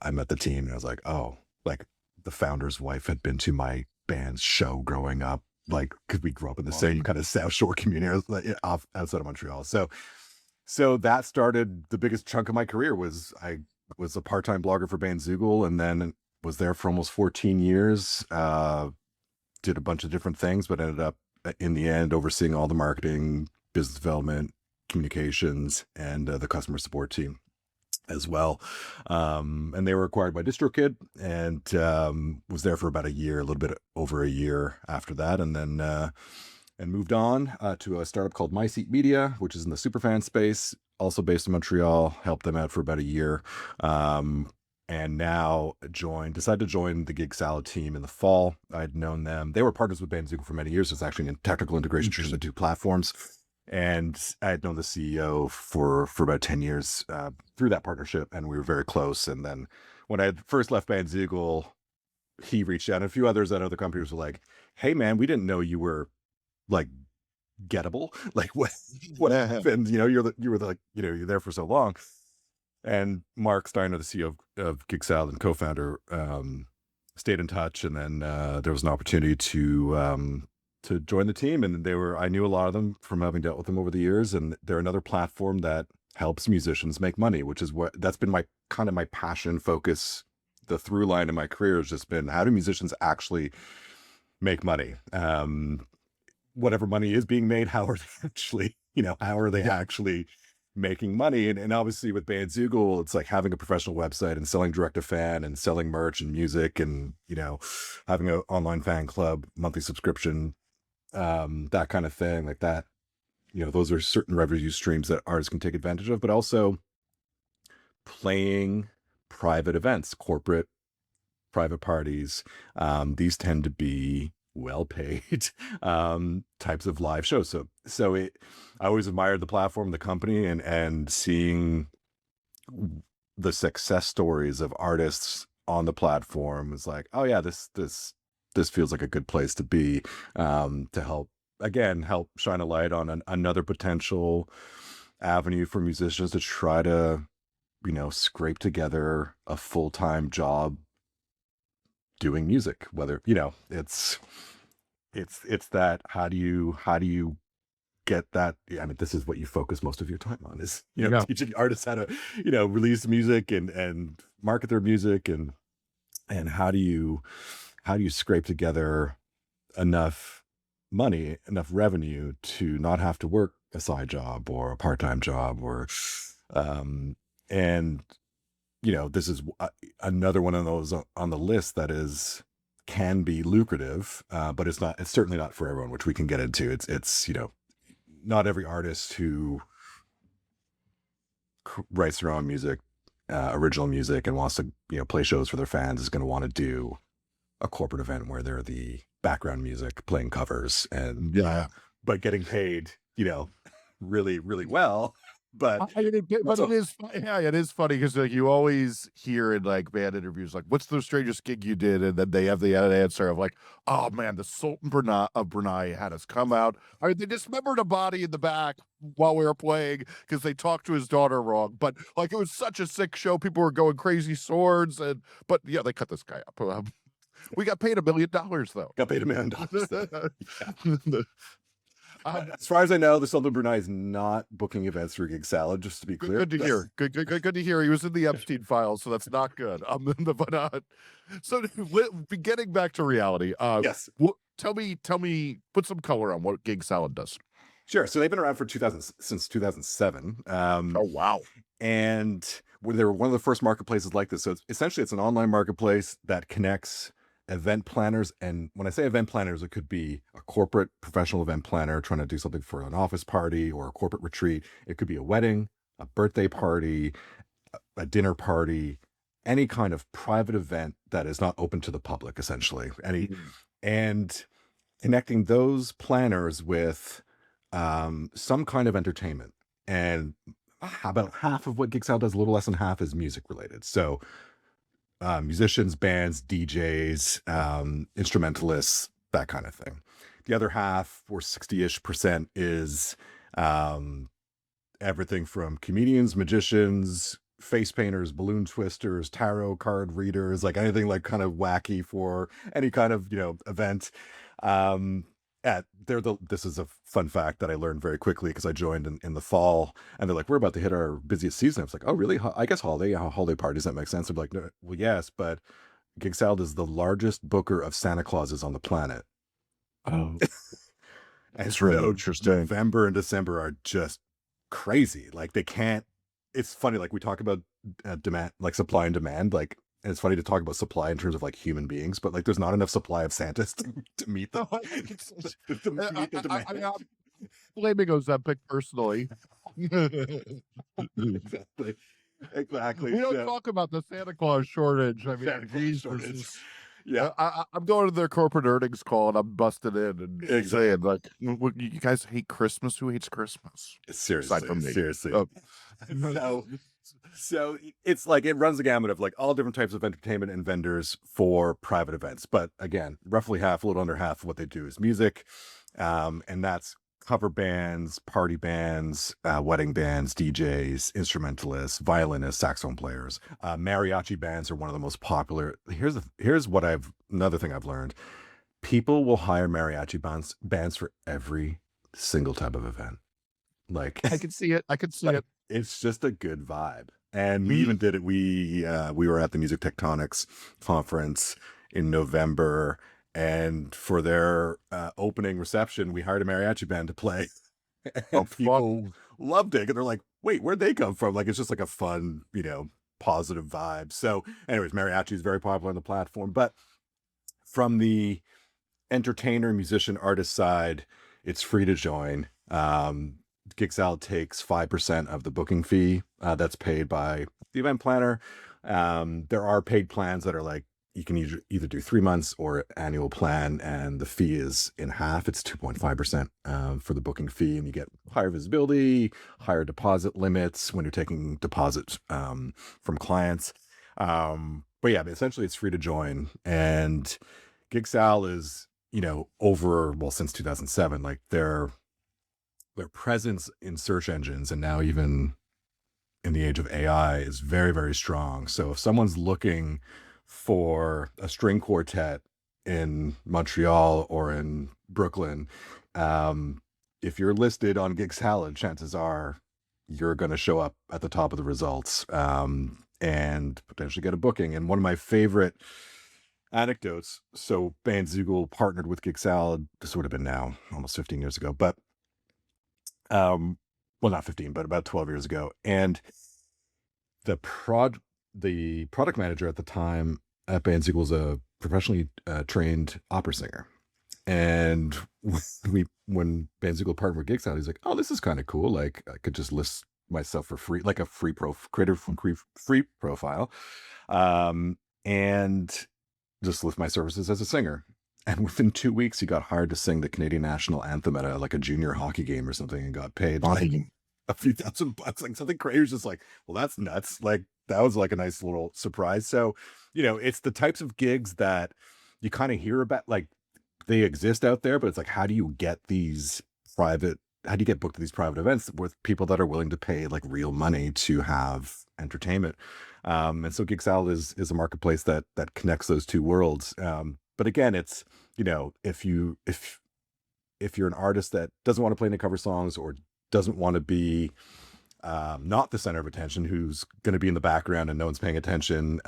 I met the team, and I was like, oh, like the founder's wife had been to my band's show growing up, like because we grew up in the same kind of South Shore community outside of Montreal. So that started the biggest chunk of my career. I was a part-time blogger for Bandzoogle, and then was there for almost 14 years. Did a bunch of different things, but ended up in the end overseeing all the marketing, business development, communications, and the customer support team as well. And they were acquired by DistroKid, and was there for about a year, a little bit over a year after that, and then and moved on to a startup called My Seat Media, which is in the superfan space, also based in Montreal. Helped them out for about a year. And now decided to join the Gig Salad team in the fall. I'd known them. They were partners with Bandzoogle for many years. It's actually in technical integration between the two platforms. And I had known the CEO for about 10 years through that partnership, and we were very close. And then when I had first left Bandzoogle, he reached out, and a few others at other companies were like, "Hey man, we didn't know you were like gettable. Like what happened? You were you're there for so long." And Mark Steiner, the CEO of Gig Salad and co-founder, stayed in touch, and then there was an opportunity to join the team, and I knew a lot of them from having dealt with them over the years, and they're another platform that helps musicians make money, which is that's been my passion focus. The through line in my career has just been, how do musicians actually make money? Whatever money is being made, how are they actually making money? And obviously with Bandzoogle, it's like having a professional website and selling direct to fan and selling merch and music, and having an online fan club, monthly subscription, that kind of thing, like that. Those are certain revenue streams that artists can take advantage of, but also playing private events, corporate private parties. These tend to be well paid types of live shows. So I always admired the platform, the company, and seeing the success stories of artists on the platform was like, oh yeah, this feels like a good place to be, to help shine a light on another potential avenue for musicians to try to scrape together a full-time job doing music. Whether it's that, how do you get that? I mean, this is what you focus most of your time on, is teaching artists how to release music and market their music, and how do you scrape together enough money, enough revenue to not have to work a side job or a part-time job, or and this is another one of those on the list that can be lucrative, but it's certainly not for everyone, which we can get into. It's not every artist who writes their own music, original music, and wants to play shows for their fans is going to want to do a corporate event where they're the background music playing covers, and but getting paid really, really well. But it is funny because like you always hear in like band interviews, like, what's the strangest gig you did? And then they have the answer of like, oh man, the Sultan of Brunei had us come out. I mean, they dismembered a body in the back while we were playing because they talked to his daughter wrong. But like, it was such a sick show. People were going crazy swords, but yeah, they cut this guy up. We got paid $1 million though. Got paid $1 million. As far as I know, the Sultan Brunei is not booking events for Gig Salad, just to be clear. Good to hear. Good to hear. He was in the Epstein files, so that's not good. So getting back to reality. Yes. Tell me, put some color on what Gig Salad does. Sure. So they've been around since 2007. Oh wow! And they were one of the first marketplaces like this. So essentially, it's an online marketplace that connects event planners. And when I say event planners, it could be a corporate professional event planner trying to do something for an office party or a corporate retreat. It could be a wedding, a birthday party, a dinner party, any kind of private event that is not open to the public, essentially. And connecting those planners with some kind of entertainment. And about half of what Gixal does, a little less than half, is music related. So musicians, bands, DJs, instrumentalists, that kind of thing. The other half, or 60-ish%, is everything from comedians, magicians, face painters, balloon twisters, tarot card readers, like anything like kind of wacky for any kind of, event. This is a fun fact that I learned very quickly because I joined in the fall, and they're like, we're about to hit our busiest season. I was like, oh really? I guess holiday parties, that makes sense. I'm like, no, well, yes, but Gig Salad is the largest booker of Santa Clauses on the planet. Oh, And it's really so interesting. November and December are just crazy. Like they can't. It's funny. Like we talk about demand, like supply and demand. Like, and it's funny to talk about supply in terms of like human beings, but like there's not enough supply of Santas to meet them. To meet the demand. I'm blaming Ozempic personally. Exactly. Exactly. We don't So- talk about the Santa Claus shortage. I mean, Santa Claus geez, shortage. this is- Yeah. I'm going to their corporate earnings call and I'm busted in and saying like, you guys hate Christmas? Who hates Christmas? Seriously. Aside from me. Seriously. Oh. So it's like it runs the gamut of like all different types of entertainment and vendors for private events. But again, roughly half, a little under half of what they do is music. And that's cover bands, party bands, wedding bands, DJs, instrumentalists, violinists, saxophone players. Mariachi bands are one of the most popular. Here's what another thing I've learned. People will hire mariachi bands for every single type of event. Like I can see it. I can see it. it's just a good vibe. And we even did it. We were at the Music Tectonics conference in November, and for their opening reception, we hired a mariachi band to play. And people loved it. And they're like, wait, where'd they come from? Like, it's just like a fun, positive vibe. So anyways, mariachi is very popular on the platform. But from the entertainer, musician, artist side, it's free to join. Gixal takes 5% of the booking fee that's paid by the event planner. There are paid plans that are like, you can either do 3 months or annual plan, and the fee is in half. It's 2.5% for the booking fee, and you get higher visibility, higher deposit limits when you're taking deposits from clients. But yeah, essentially it's free to join. And Gixal is, since 2007, like their presence in search engines, and now even in the age of AI, is very, very strong. So if someone's looking for a string quartet in Montreal or in Brooklyn, if you're listed on Gig Salad, chances are you're going to show up at the top of the results and potentially get a booking. And one of my favorite anecdotes, so Bandzoogle partnered with Gig Salad, this would have been now almost 15 years ago, but well, not 15, but about 12 years ago. And the product manager at the time at Bandzoogle was a professionally trained opera singer. And when Bandzoogle partnered with Gig Salad, he's like, oh, this is kind of cool. Like I could just list myself for free, like a free profile, and just list my services as a singer. And within 2 weeks, he got hired to sing the Canadian national anthem at a junior hockey game or something, and got paid like a few $1,000, like something crazy. It was just like, well, that's nuts. Like that was like a nice little surprise. So, it's the types of gigs that you kind of hear about, like they exist out there, but it's like, how do you get booked to these private events with people that are willing to pay like real money to have entertainment? And so Gig Salad is a marketplace that connects those two worlds. But again, it's, if you're an artist that doesn't want to play any cover songs or doesn't want to be not the center of attention, who's going to be in the background and no one's paying attention,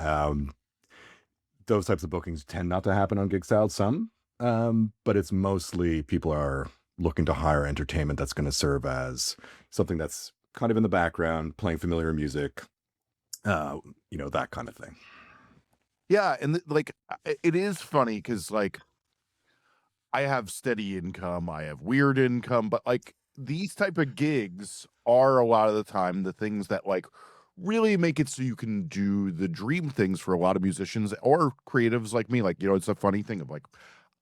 those types of bookings tend not to happen on Gig Salad. Some, but it's mostly people are looking to hire entertainment that's going to serve as something that's kind of in the background, playing familiar music, that kind of thing. Yeah, and like it is funny because like I have steady income, I have weird income, but like these type of gigs are a lot of the time the things that like really make it so you can do the dream things for a lot of musicians or creatives like me. Like, you know, it's a funny thing of like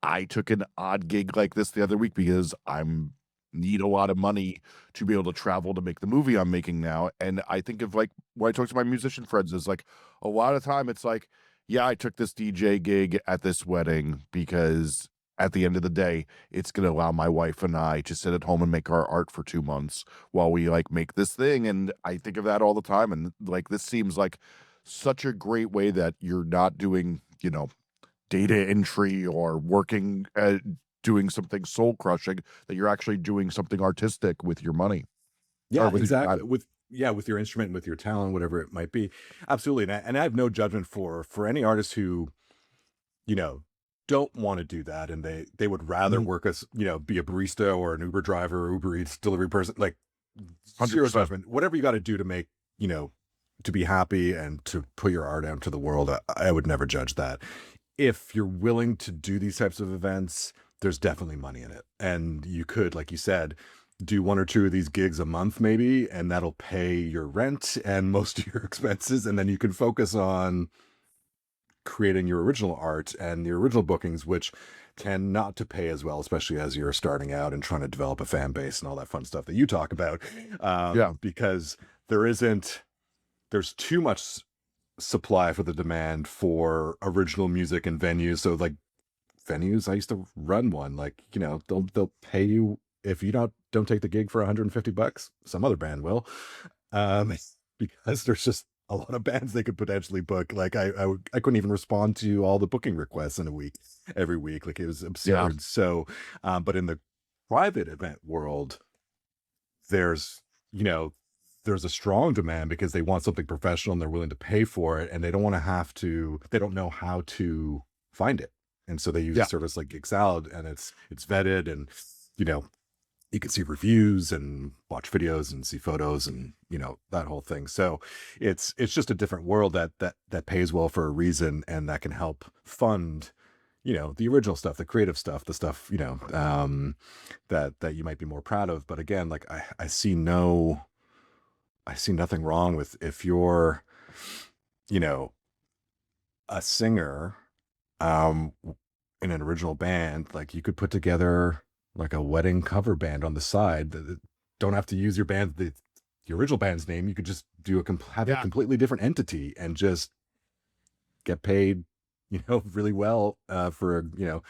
I took an odd gig like this the other week because I'm need a lot of money to be able to travel to make the movie I'm making now. And I think of like when I talk to my musician friends is like a lot of time it's like, yeah, I took this DJ gig at this wedding because at the end of the day, it's going to allow my wife and I to sit at home and make our art for 2 months while we like make this thing. And I think of that all the time. And like, this seems like such a great way that you're not doing, you know, data entry or working at doing something soul crushing, that you're actually doing something artistic with your money or Yeah, with your exactly. time. With your instrument, with your talent, whatever it might be. Absolutely. And I have no judgment for any artists who, you know, don't want to do that, and they would rather Mhm. work as, you know, be a barista or an Uber driver or Uber Eats delivery person. Like, zero 100%. judgment. Whatever you got to do to make, you know, to be happy and to put your art out to the world, I would never judge that. If you're willing to do these types of events, there's definitely money in it. And you could, like you said, do one or two of these gigs a month maybe, and that'll pay your rent and most of your expenses. And then you can focus on creating your original art and your original bookings, which tend not to pay as well, especially as you're starting out and trying to develop a fan base and all that fun stuff that you talk about. Yeah. Because there's too much supply for the demand for original music and venues. So like venues, I used to run one, like, you know, they'll pay you if you don't take the gig for $150, some other band will. Um, because there's just a lot of bands they could potentially book. Like I couldn't even respond to all the booking requests in a week, every week. Like it was Yeah. absurd. So, but in the private event world, there's, you know, there's a strong demand because they want something professional and they're willing to pay for it, and they don't want to have to, they don't know how to find it. And so they use a Yeah. service like Gig Salad, and it's vetted, and, you know, you can see reviews and watch videos and see photos and, you know, that whole thing. So it's just a different world that pays well for a reason, and that can help fund, you know, the original stuff, the creative stuff, the stuff, you know, that you might be more proud of. But again, like I see nothing wrong with, if you're, you know, a singer, in an original band, like you could put together like a wedding cover band on the side that don't have to use the original band's name. You could just do have a Yeah. completely different entity and just get paid, you know, really well, for, you know,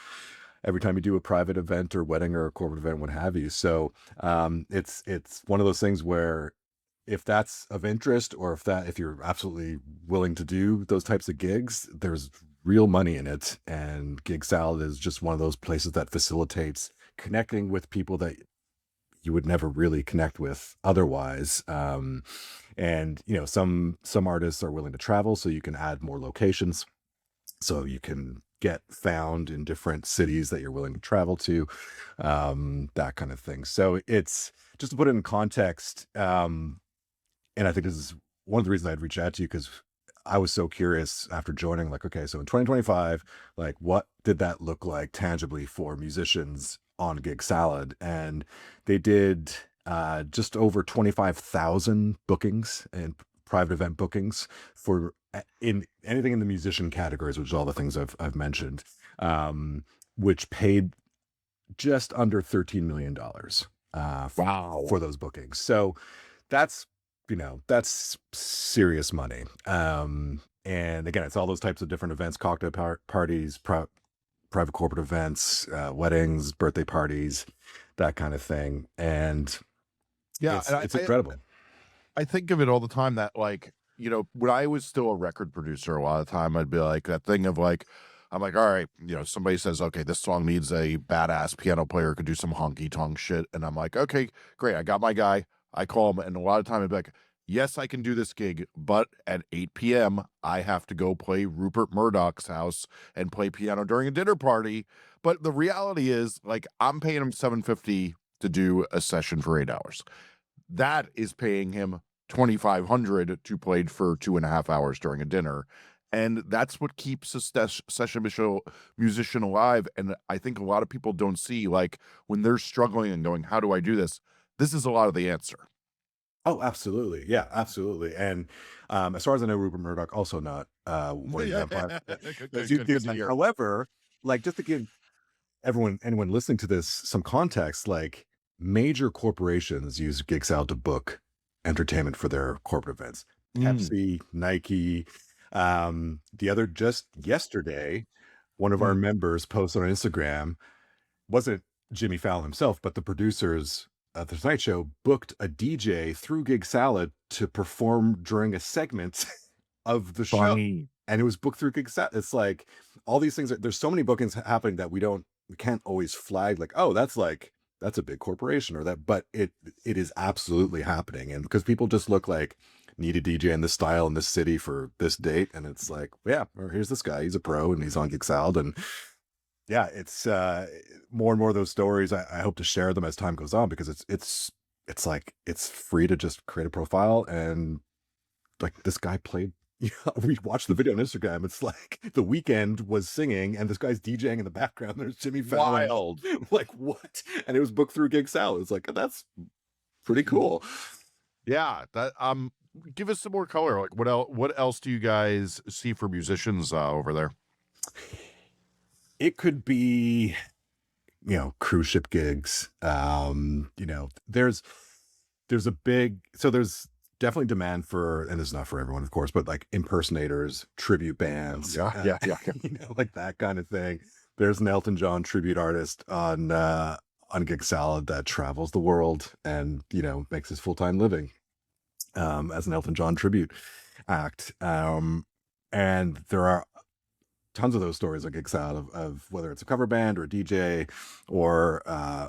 every time you do a private event or wedding or a corporate event, what have you. So, it's one of those things where if that's of interest, or if you're absolutely willing to do those types of gigs, there's real money in it. And Gig Salad is just one of those places that facilitates connecting with people that you would never really connect with otherwise. And, you know, some artists are willing to travel, so you can add more locations, so you can get found in different cities that you're willing to travel to, that kind of thing. So it's just to put it in context. And I think this is one of the reasons I'd reach out to you, because I was so curious after joining, like, okay, so in 2025, like, what did that look like tangibly for musicians on Gig Salad? And they did, just over 25,000 bookings and private event bookings for, in anything in the musician categories, which is all the things I've mentioned, which paid just under $13 million, Wow. for those bookings. So that's, you know, that's serious money. And again, it's all those types of different events, cocktail parties, private corporate events, weddings, birthday parties, that kind of thing. And Yeah. And it's incredible. I think of it all the time that like, you know, when I was still a record producer, a lot of the time I'd be like that thing of like, I'm like, all right, you know, somebody says, okay, this song needs a badass piano player who could do some honky tonk shit. And I'm like, okay, great. I got my guy. I call him. And a lot of time I'd be like, yes, I can do this gig, but at 8 p.m., I have to go play Rupert Murdoch's house and play piano during a dinner party. But the reality is, like, I'm paying him $750 to do a session for 8 hours. That is paying him $2,500 to play for 2.5 hours during a dinner. And that's what keeps a session musician alive. And I think a lot of people don't see, like, when they're struggling and going, how do I do this? This is a lot of the answer. Oh, absolutely. Yeah, absolutely. And as far as I know, Rupert Murdoch also not one of the Empire. Good to hear. However, like just to give anyone listening to this some context, like major corporations use Gigsound to book entertainment for their corporate events. Pepsi, Nike. Just yesterday, one of our members posted on Instagram, wasn't Jimmy Fallon himself, but the producers at the Tonight Show booked a DJ through Gig Salad to perform during a segment of the show. Funny. And it was booked through Gig Salad. It's like all these things there's so many bookings happening that we can't always flag like, oh, that's a big corporation or that, but it is absolutely happening. And because people just look like need a DJ in this style in this city for this date. And it's like, yeah, or here's this guy, he's a pro and he's on Gig Salad. And yeah, it's more and more of those stories. I hope to share them as time goes on because it's like it's free to just create a profile and like this guy played. We watched the video on Instagram. It's like The Weeknd was singing and this guy's DJing in the background. There's Jimmy Fallon. Wild. Like what? And it was booked through Gig Salad. It's like that's pretty cool. Yeah, that give us some more color. Like what else do you guys see for musicians over there? It could be, cruise ship gigs. There's definitely demand for, and this is not for everyone, of course, but like impersonators, tribute bands. Yeah. Like that kind of thing. There's an Elton John tribute artist on Gig Salad that travels the world and, makes his full-time living as an Elton John tribute act. And there are tons of those stories on Gig Salad of whether it's a cover band or a DJ or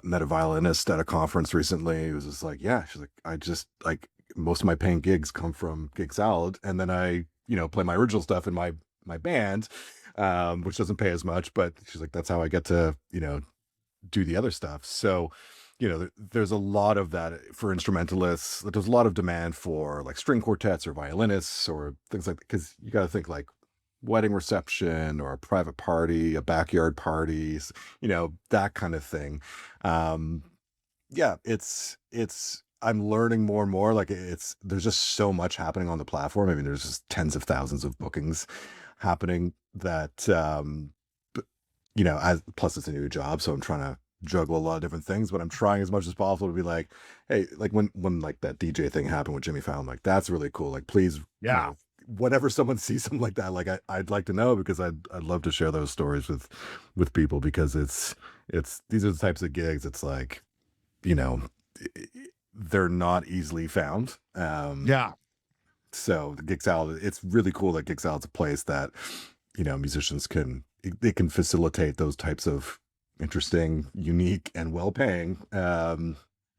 met a violinist at a conference recently. It was just like, yeah, she's like, I just like most of my paying gigs come from Gig Salad. And then I, play my original stuff in my band, which doesn't pay as much, but she's like, that's how I get to, do the other stuff. So, there's a lot of that for instrumentalists. There's a lot of demand for like string quartets or violinists or things like that. Cause you got to think like wedding reception or a private party, a backyard parties, that kind of thing. Yeah, I'm learning more and more. Like there's just so much happening on the platform. I mean, there's just tens of thousands of bookings happening that, plus it's a new job. So I'm trying to juggle a lot of different things, but I'm trying as much as possible to be like, hey, like when like that DJ thing happened with Jimmy Fallon, like that's really cool. Like, please, Yeah. Whenever someone sees something like that, like I'd like to know because I'd love to share those stories with people because these are the types of gigs. It's like, they're not easily found. Yeah. So the Gig Salad, it's really cool that Gig Salad's a place that, musicians can facilitate those types of interesting, unique, and well-paying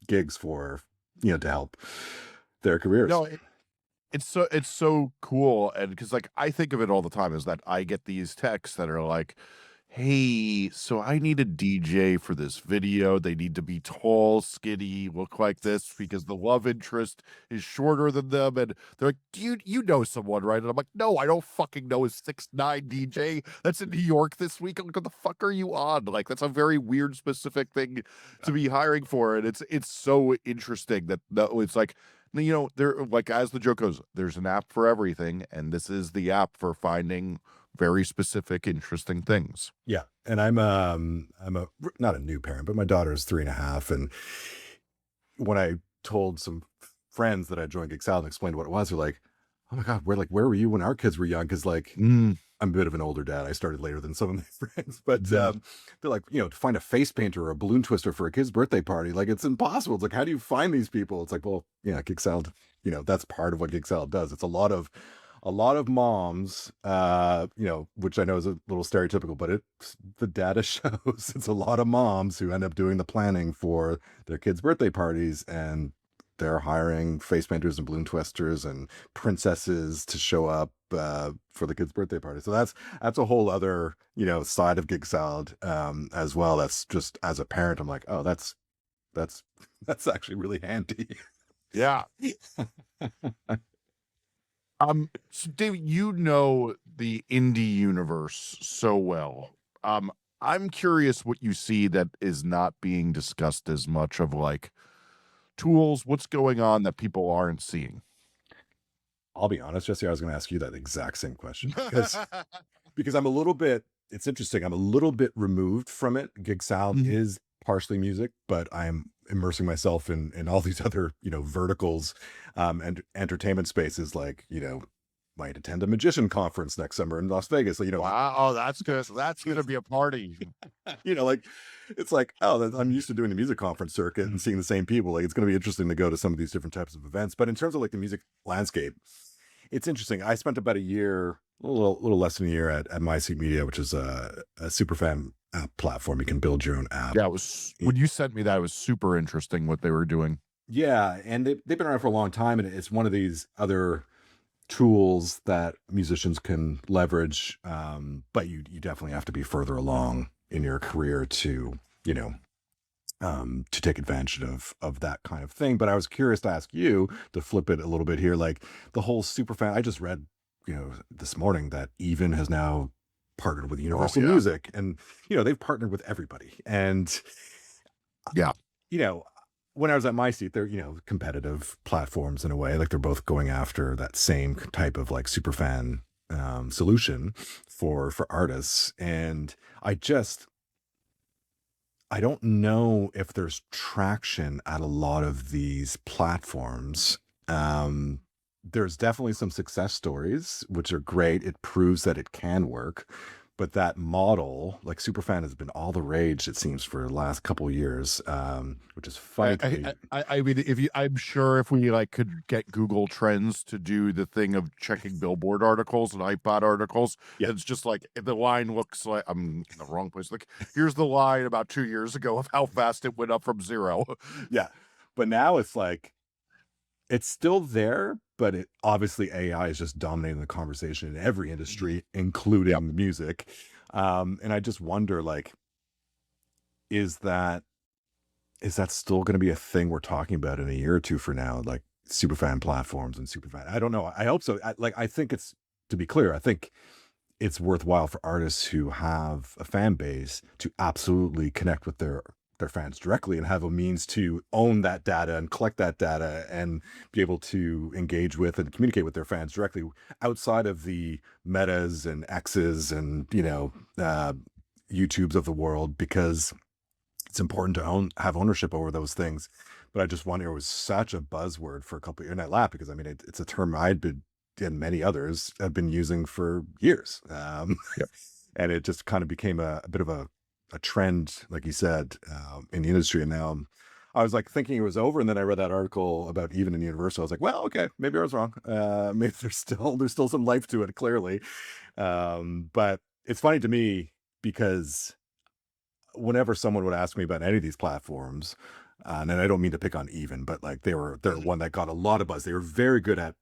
gigs for, to help their careers. No, it's so cool. And because like I think of it all the time is that I get these texts that are like, hey, so I need a DJ for this video. They need to be tall, skinny, look like this because the love interest is shorter than them. And they're like, you know someone, right? And I'm like, no, I don't fucking know a 6'9" DJ that's in New York this week. I'm like, what the fuck are you on? Like, that's a very weird, specific thing to be hiring for. And it's so interesting that it's like, there, like, as the joke goes, there's an app for everything. And this is the app for finding very specific, interesting things. Yeah. And I'm not a new parent, but my daughter is 3.5. And when I told some friends that I joined Gig Salad and explained what it was, they're like, oh my God, where were you when our kids were young? Cause like, I'm a bit of an older dad. I started later than some of my friends, but they're like, to find a face painter or a balloon twister for a kid's birthday party, like it's impossible. It's like, how do you find these people? It's like, well, yeah, Gig Salad, that's part of what Gig Salad does. It's a lot of moms, which I know is a little stereotypical, but the data shows it's a lot of moms who end up doing the planning for their kids' birthday parties, and they're hiring face painters and balloon twisters and princesses to show up for the kids' birthday party. So that's a whole other, side of Gig Salad as well. That's just, as a parent, I'm like, oh, that's actually really handy. Yeah. So David, you know the indie universe so well. I'm curious what you see that is not being discussed as much of like tools, what's going on that people aren't seeing. I'll be honest, Jesse, I was going to ask you that exact same question because I'm a little bit, it's interesting. I'm a little bit removed from it. Gig sound Mhm. is partially music, but I'm immersing myself in all these other, verticals, and entertainment spaces like, might attend a magician conference next summer in Las Vegas. So, Wow, oh, that's good. So that's gonna be a party. like it's like, oh, I'm used to doing the music conference circuit and seeing the same people. Like it's going to be interesting to go to some of these different types of events. But in terms of like the music landscape, it's interesting. I spent about a year, a little less than a year at MySeat Media, which is a super fan app platform. You can build your own app. Yeah, it was when you sent me that, it was super interesting what they were doing. Yeah, and they've been around for a long time, and it's one of these other tools that musicians can leverage. But you definitely have to be further along in your career to, you know, to take advantage of that kind of thing. But I was curious to ask you to flip it a little bit here, like the whole super fan. I just read, this morning that Even has now partnered with Oh Universal yeah. Music, and they've partnered with everybody. And Yeah. you know, when I was at my seat, they're competitive platforms in a way, like they're both going after that same type of like super fan solution for artists, and I don't know if there's traction at a lot of these platforms. Um, there's definitely some success stories, which are great. It proves that it can work. But that model, like Superfan, has been all the rage, it seems, for the last couple of years, which is funny to me. I mean, if you, I'm sure if we like could get Google Trends to do the thing of checking Billboard articles and iPod articles, Yeah. it's just like if the line looks like I'm in the wrong place. Like, here's the line about 2 years ago of how fast it went up from zero. Yeah. But now it's like, it's still there, but it obviously AI is just dominating the conversation in every industry, Yep. including music. And I just wonder, like, is that is that still going to be a thing we're talking about in a year or two for now? Like superfan platforms and superfan. I don't know. I hope so. I think it's, to be clear, I think it's worthwhile for artists who have a fan base to absolutely connect with their fans directly and have a means to own that data and collect that data and be able to engage with and communicate with their fans directly outside of the metas and X's and YouTubes of the world, because it's important to have ownership over those things. But I just wonder, it was such a buzzword for a couple of years, and I laugh because I mean it's a term I'd been, and many others have been using for years. Yep. And it just kind of became a bit of a trend, like you said, in the industry. And now I was like thinking it was over, and then I read that article about Even in Universal. I was like, well, okay, maybe I was wrong. Maybe there's still some life to it, clearly. But it's funny to me because whenever someone would ask me about any of these platforms, and I don't mean to pick on Even, but like they're one that got a lot of buzz. They were very good at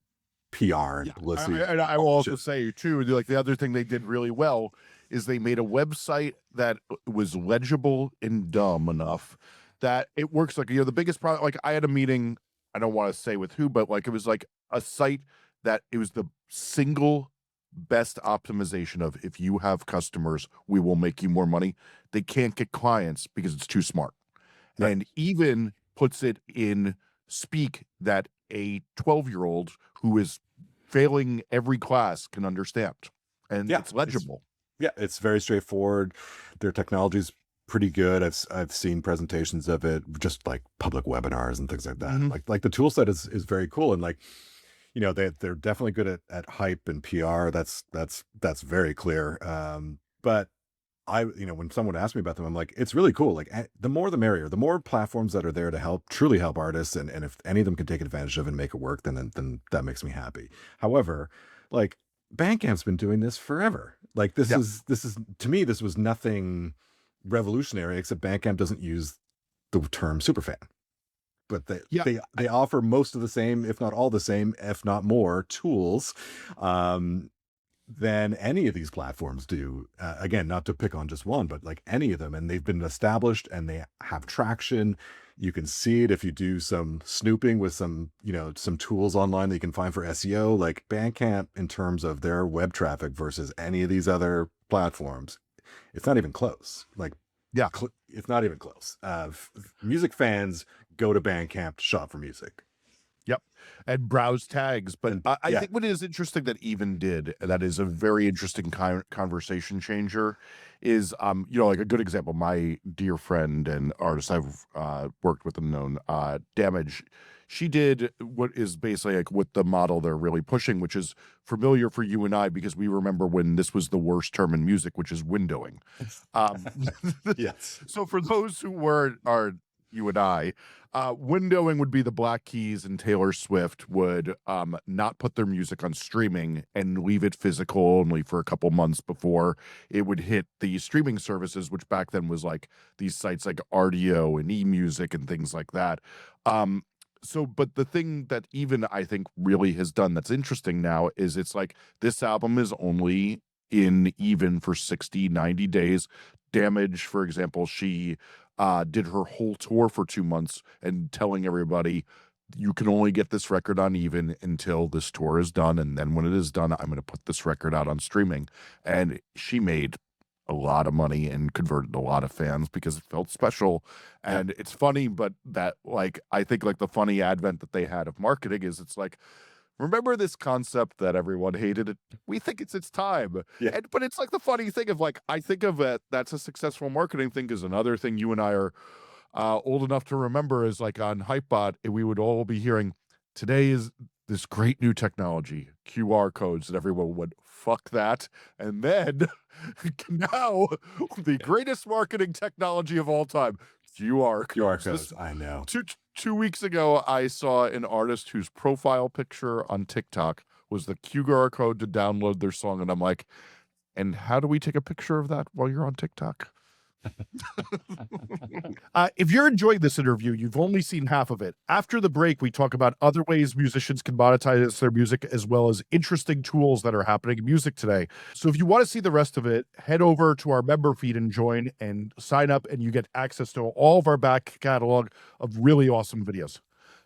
PR and Yeah, publicity. and I will also say too, like the other thing they did really well is they made a website that was legible and dumb enough that it works. Like, the biggest problem, like I had a meeting, I don't want to say with who, but like it was like a site that it was the single best optimization of, if you have customers, we will make you more money. They can't get clients because it's too smart. Right. And even puts it in speak that a 12-year-old who is failing every class can understand, and Yeah, it's legible. it's very straightforward. Their technology's pretty good. I've seen presentations of it, just like public webinars and things like that. Mhm. Like the tool set is very cool, and like they're definitely good at hype and PR. That's very clear. But when someone asks me about them, I'm like, it's really cool. Like the more the merrier. The more platforms that are there to truly help artists, and if any of them can take advantage of it and make it work, then that makes me happy. However, like Bandcamp's been doing this forever. Like Yeah. this is to me, this was nothing revolutionary, except Bandcamp doesn't use the term superfan. But Yeah. they offer most of the same, if not all the same, if not more tools, um, than any of these platforms do. Again, not to pick on just one, but like any of them, and they've been established and they have traction. You can see it if you do some snooping with some, some tools online that you can find for SEO. Like Bandcamp, in terms of their web traffic versus any of these other platforms, it's not even close. Like, Yeah. it's not even close. Music fans go to Bandcamp to shop for music. Yep. And browse tags. But And I think what is interesting that Even did, that is a very interesting conversation changer, is, like a good example, my dear friend and artist I've worked with and known, Damage, she did what is basically like what the model they're really pushing, which is familiar for you and I, because we remember when this was the worst term in music, which is windowing. Yes. So for those who are you and I, windowing would be the Black Keys and Taylor Swift would not put their music on streaming and leave it physical only for a couple months before it would hit the streaming services, which back then was like these sites like RDO and eMusic and things like that. But the thing that Even I think really has done that's interesting now is it's like this album is only in Even for 60, 90 days. Damage, for example, she did her whole tour for 2 months and telling everybody, you can only get this record on Even until this tour is done. And then when it is done, I'm going to put this record out on streaming. And she made a lot of money and converted a lot of fans because it felt special. And it's funny, but that, like, I think like the funny advent that they had of marketing is it's like, remember this concept that everyone hated it? We think it's its time. Yeah. But it's like the funny thing of like, I think of it, that's a successful marketing thing, is another thing you and I are old enough to remember is like on Hypebot, we would all be hearing, today is this great new technology, QR codes, and everyone would fuck that. And then now the greatest marketing technology of all time, QR codes. codes. I know. 2 weeks ago, I saw an artist whose profile picture on TikTok was the QR code to download their song. And I'm like, and how do we take a picture of that while you're on TikTok? If you're enjoying this interview, you've only seen half of it. After the break, we talk about other ways musicians can monetize their music, as well as interesting tools that are happening in music today. So if you want to see the rest of it, head over to our member feed and join and sign up, and you get access to all of our back catalog of really awesome videos.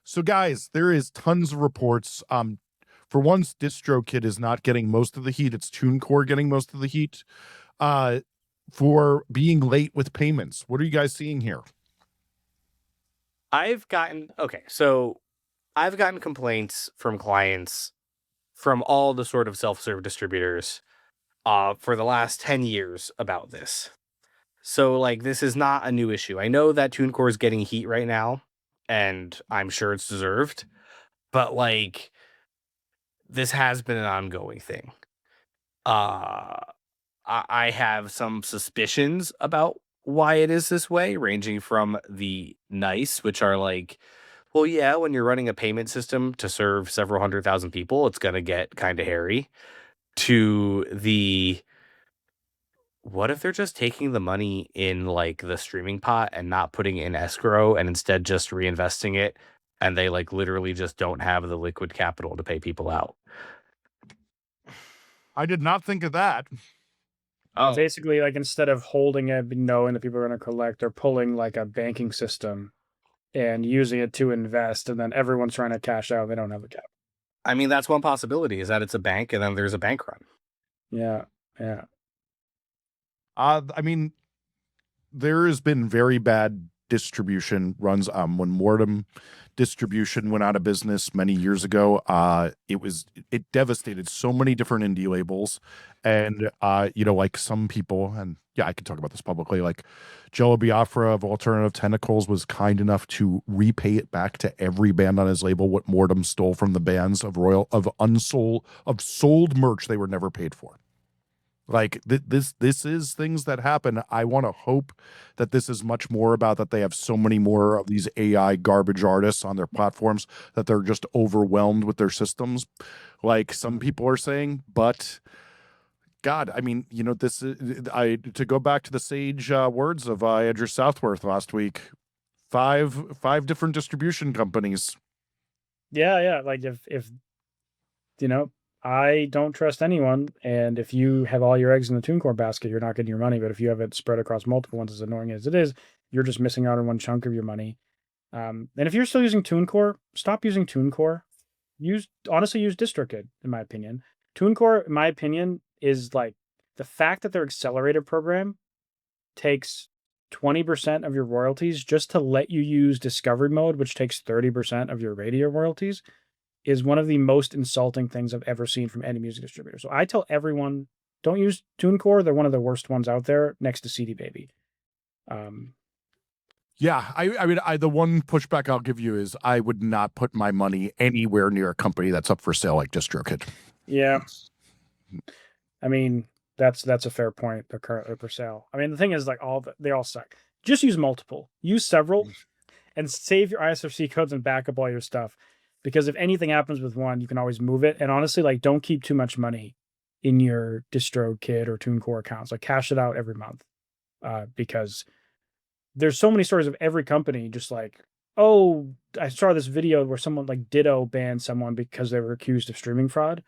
So guys, there is tons of reports. For once, DistroKid is not getting most of the heat. It's TuneCore getting most of the heat. For being late with payments. What are you guys seeing here? I've gotten complaints from clients from all the sort of self-serve distributors for the last 10 years about this. So like, this is not a new issue. I know that TuneCore is getting heat right now, and I'm sure it's deserved, but like, this has been an ongoing thing. I have some suspicions about why it is this way, ranging from the nice, which are like, well, yeah, when you're running a payment system to serve several 100,000 people, it's going to get kind of hairy, to the, what if they're just taking the money in like the streaming pot and not putting it in escrow and instead just reinvesting it, and they like literally just don't have the liquid capital to pay people out? I did not think of that. Basically, like, instead of holding it, knowing that people are going to collect, they're pulling like a banking system and using it to invest, and then everyone's trying to cash out. They don't have the cap. I mean, that's one possibility, is that it's a bank and then there's a bank run. Yeah. I mean, there has been very bad distribution runs. When Mortem distribution went out of business many years ago, it devastated so many different indie labels. And like some people, and yeah, I can talk about this publicly, like Jello Biafra of Alternative Tentacles was kind enough to repay it back to every band on his label what Mortem stole from the bands of sold merch they were never paid for. Like this is things that happen. I want to hope that this is much more about that they have so many more of these AI garbage artists on their platforms that they're just overwhelmed with their systems, like some people are saying. But God, I mean, this is, to go back to the sage words of Andrew Southworth last week, five different distribution companies. Yeah. Like, if I don't trust anyone, and if you have all your eggs in the TuneCore basket, you're not getting your money. But if you have it spread across multiple ones, as annoying as it is, you're just missing out on one chunk of your money. And if you're still using TuneCore, stop using TuneCore. Honestly use DistroKid, in my opinion. TuneCore, in my opinion, is like the fact that their accelerator program takes 20% of your royalties just to let you use discovery mode, which takes 30% of your radio royalties, is one of the most insulting things I've ever seen from any music distributor. So I tell everyone, don't use TuneCore. They're one of the worst ones out there next to CD Baby. Yeah, I mean, the one pushback I'll give you is I would not put my money anywhere near a company that's up for sale like DistroKid. Yeah. I mean, that's a fair point. They're currently for sale. I mean, the thing is, like, they all suck. Just use multiple. Use several, and save your ISRC codes and back up all your stuff. Because if anything happens with one, you can always move it. And honestly, like, don't keep too much money in your DistroKid or TuneCore accounts. Like, cash it out every month. Because there's so many stories of every company just like, oh, I saw this video where someone like Ditto banned someone because they were accused of streaming fraud,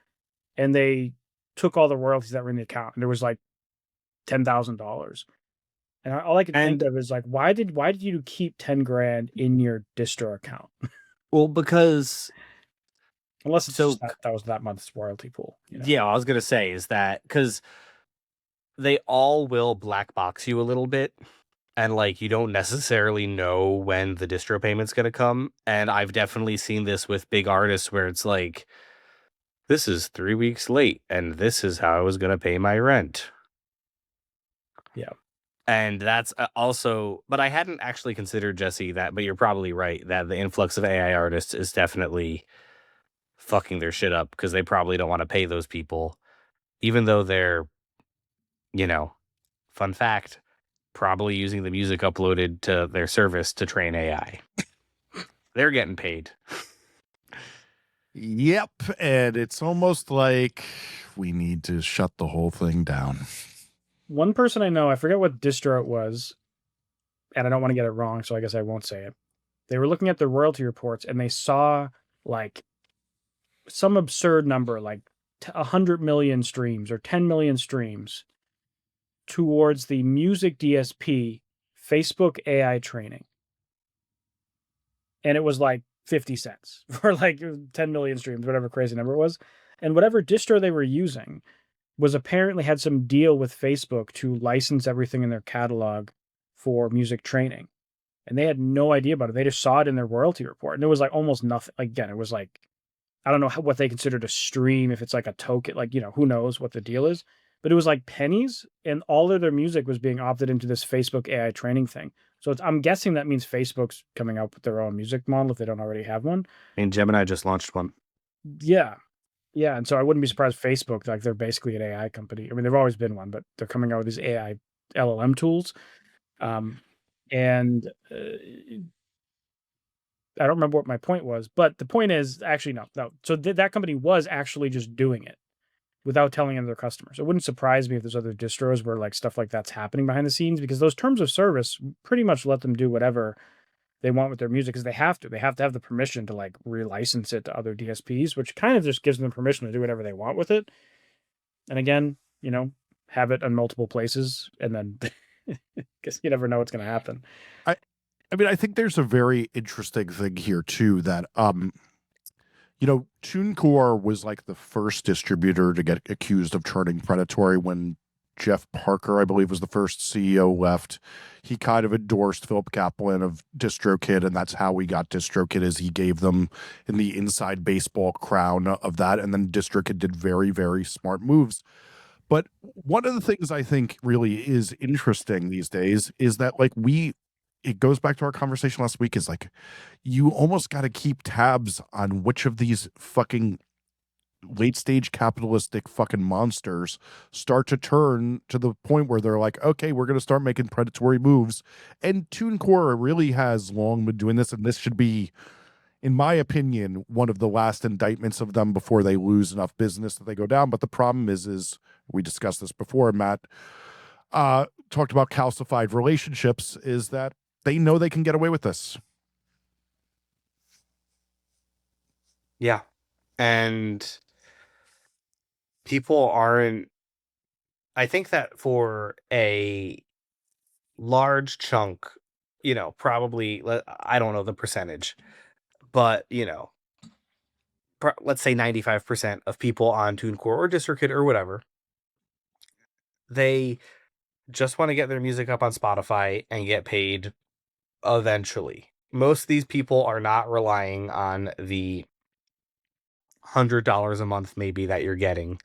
and they took all the royalties that were in the account, and there was like $10,000. And all I could think And of is like, why did you keep 10 grand in your distro account? well, because Unless it's just so that was that month's royalty pool. You know? yeah, I was gonna say is that because they all will black box you a little bit, and like you don't necessarily know when the distro payment's gonna come. And I've definitely seen this with big artists where it's like, this is 3 weeks late, and this is how I was gonna pay my rent. Yeah. And that's also, but I hadn't actually considered, Jesse, that, but you're probably right that the influx of AI artists is definitely fucking their shit up because they probably don't want to pay those people, even though they're, you know, fun fact, probably using the music uploaded to their service to train AI. They're getting paid. Yep, and it's almost like we need to shut the whole thing down. One person I know, I forget what distro it was, and I don't want to get it wrong, so I guess I won't say it. They were looking at the royalty reports and they saw like some absurd number, like 100 million streams or 10 million streams towards the music DSP Facebook AI training. And it was like 50 cents for like 10 million streams, whatever crazy number it was. And whatever distro they were using was apparently had some deal with Facebook to license everything in their catalog for music training. And they had no idea about it. They just saw it in their royalty report. And it was like almost nothing. Like, again, it was like, I don't know what they considered a stream, if it's like a token, like, who knows what the deal is. But it was like pennies, and all of their music was being opted into this Facebook AI training thing. So I'm guessing that means Facebook's coming out with their own music model if they don't already have one. And Gemini just launched one. Yeah. Yeah. And so I wouldn't be surprised Facebook, like they're basically an AI company. I mean, they've always been one, but they're coming out with these AI LLM tools. And I don't remember what my point was, but the point is actually no. So that company was actually just doing it without telling their customers. It wouldn't surprise me if there's other distros where like stuff like that's happening behind the scenes, because those terms of service pretty much let them do whatever they want with their music, because they have to. They have to have the permission to like relicense it to other DSPs, which kind of just gives them permission to do whatever they want with it. And again, have it on multiple places, and then because you never know what's going to happen. I mean, I think there's a very interesting thing here too that TuneCore was like the first distributor to get accused of turning predatory when Jeff Parker, I believe, was the first CEO left. He kind of endorsed Philip Kaplan of DistroKid, and that's how we got DistroKid, is he gave them in the inside baseball crown of that, and then DistroKid did very, very smart moves. But one of the things I think really is interesting these days is that like it goes back to our conversation last week, is like you almost got to keep tabs on which of these fucking late stage capitalistic fucking monsters start to turn to the point where they're like, okay, we're going to start making predatory moves. And TuneCore really has long been doing this, and this should be, in my opinion, one of the last indictments of them before they lose enough business that they go down. But the problem is we discussed this before, Matt talked about calcified relationships, is that they know they can get away with this. Yeah. And people aren't, I think that for a large chunk probably, I don't know the percentage, but, let's say 95% of people on TuneCore or DistroKid or whatever, they just want to get their music up on Spotify and get paid eventually. Most of these people are not relying on the $100 a month maybe that you're getting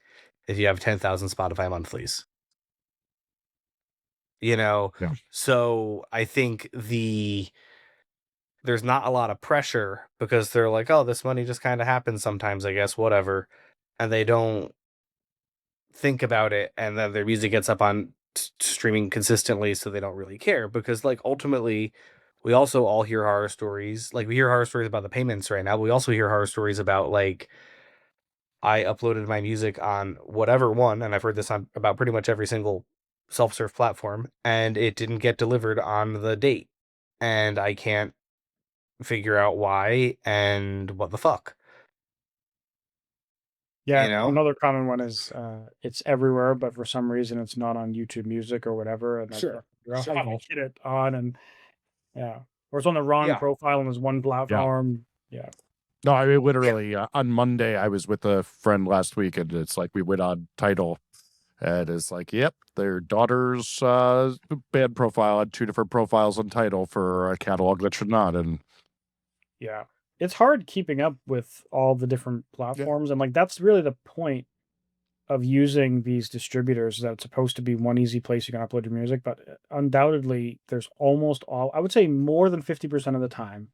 if you have 10,000 Spotify monthlies. Yeah. So I think there's not a lot of pressure because they're like, oh, this money just kind of happens sometimes, I guess, whatever. And they don't think about it, and then their music gets up on streaming consistently, so they don't really care, because like ultimately we also all hear horror stories. Like, we hear horror stories about the payments right now, but we also hear horror stories about, like, I uploaded my music on whatever one, and I've heard this on about pretty much every single self-serve platform, and it didn't get delivered on the date, and I can't figure out why and what the fuck. Yeah, another common one is it's everywhere, but for some reason it's not on YouTube Music or whatever, and that's Sure. how to get it on, and yeah, or it's on the wrong Yeah. profile on this one platform. Yeah. No, I mean, literally, on Monday, I was with a friend last week, and it's like we went on Tidal, and it's like, yep, their daughter's band profile had 2 different profiles on Tidal for a catalog that should not, and Yeah. It's hard keeping up with all the different platforms, and, like, that's really the point of using these distributors, that it's supposed to be one easy place you can upload your music, but, undoubtedly, there's almost all I would say more than 50% of the time,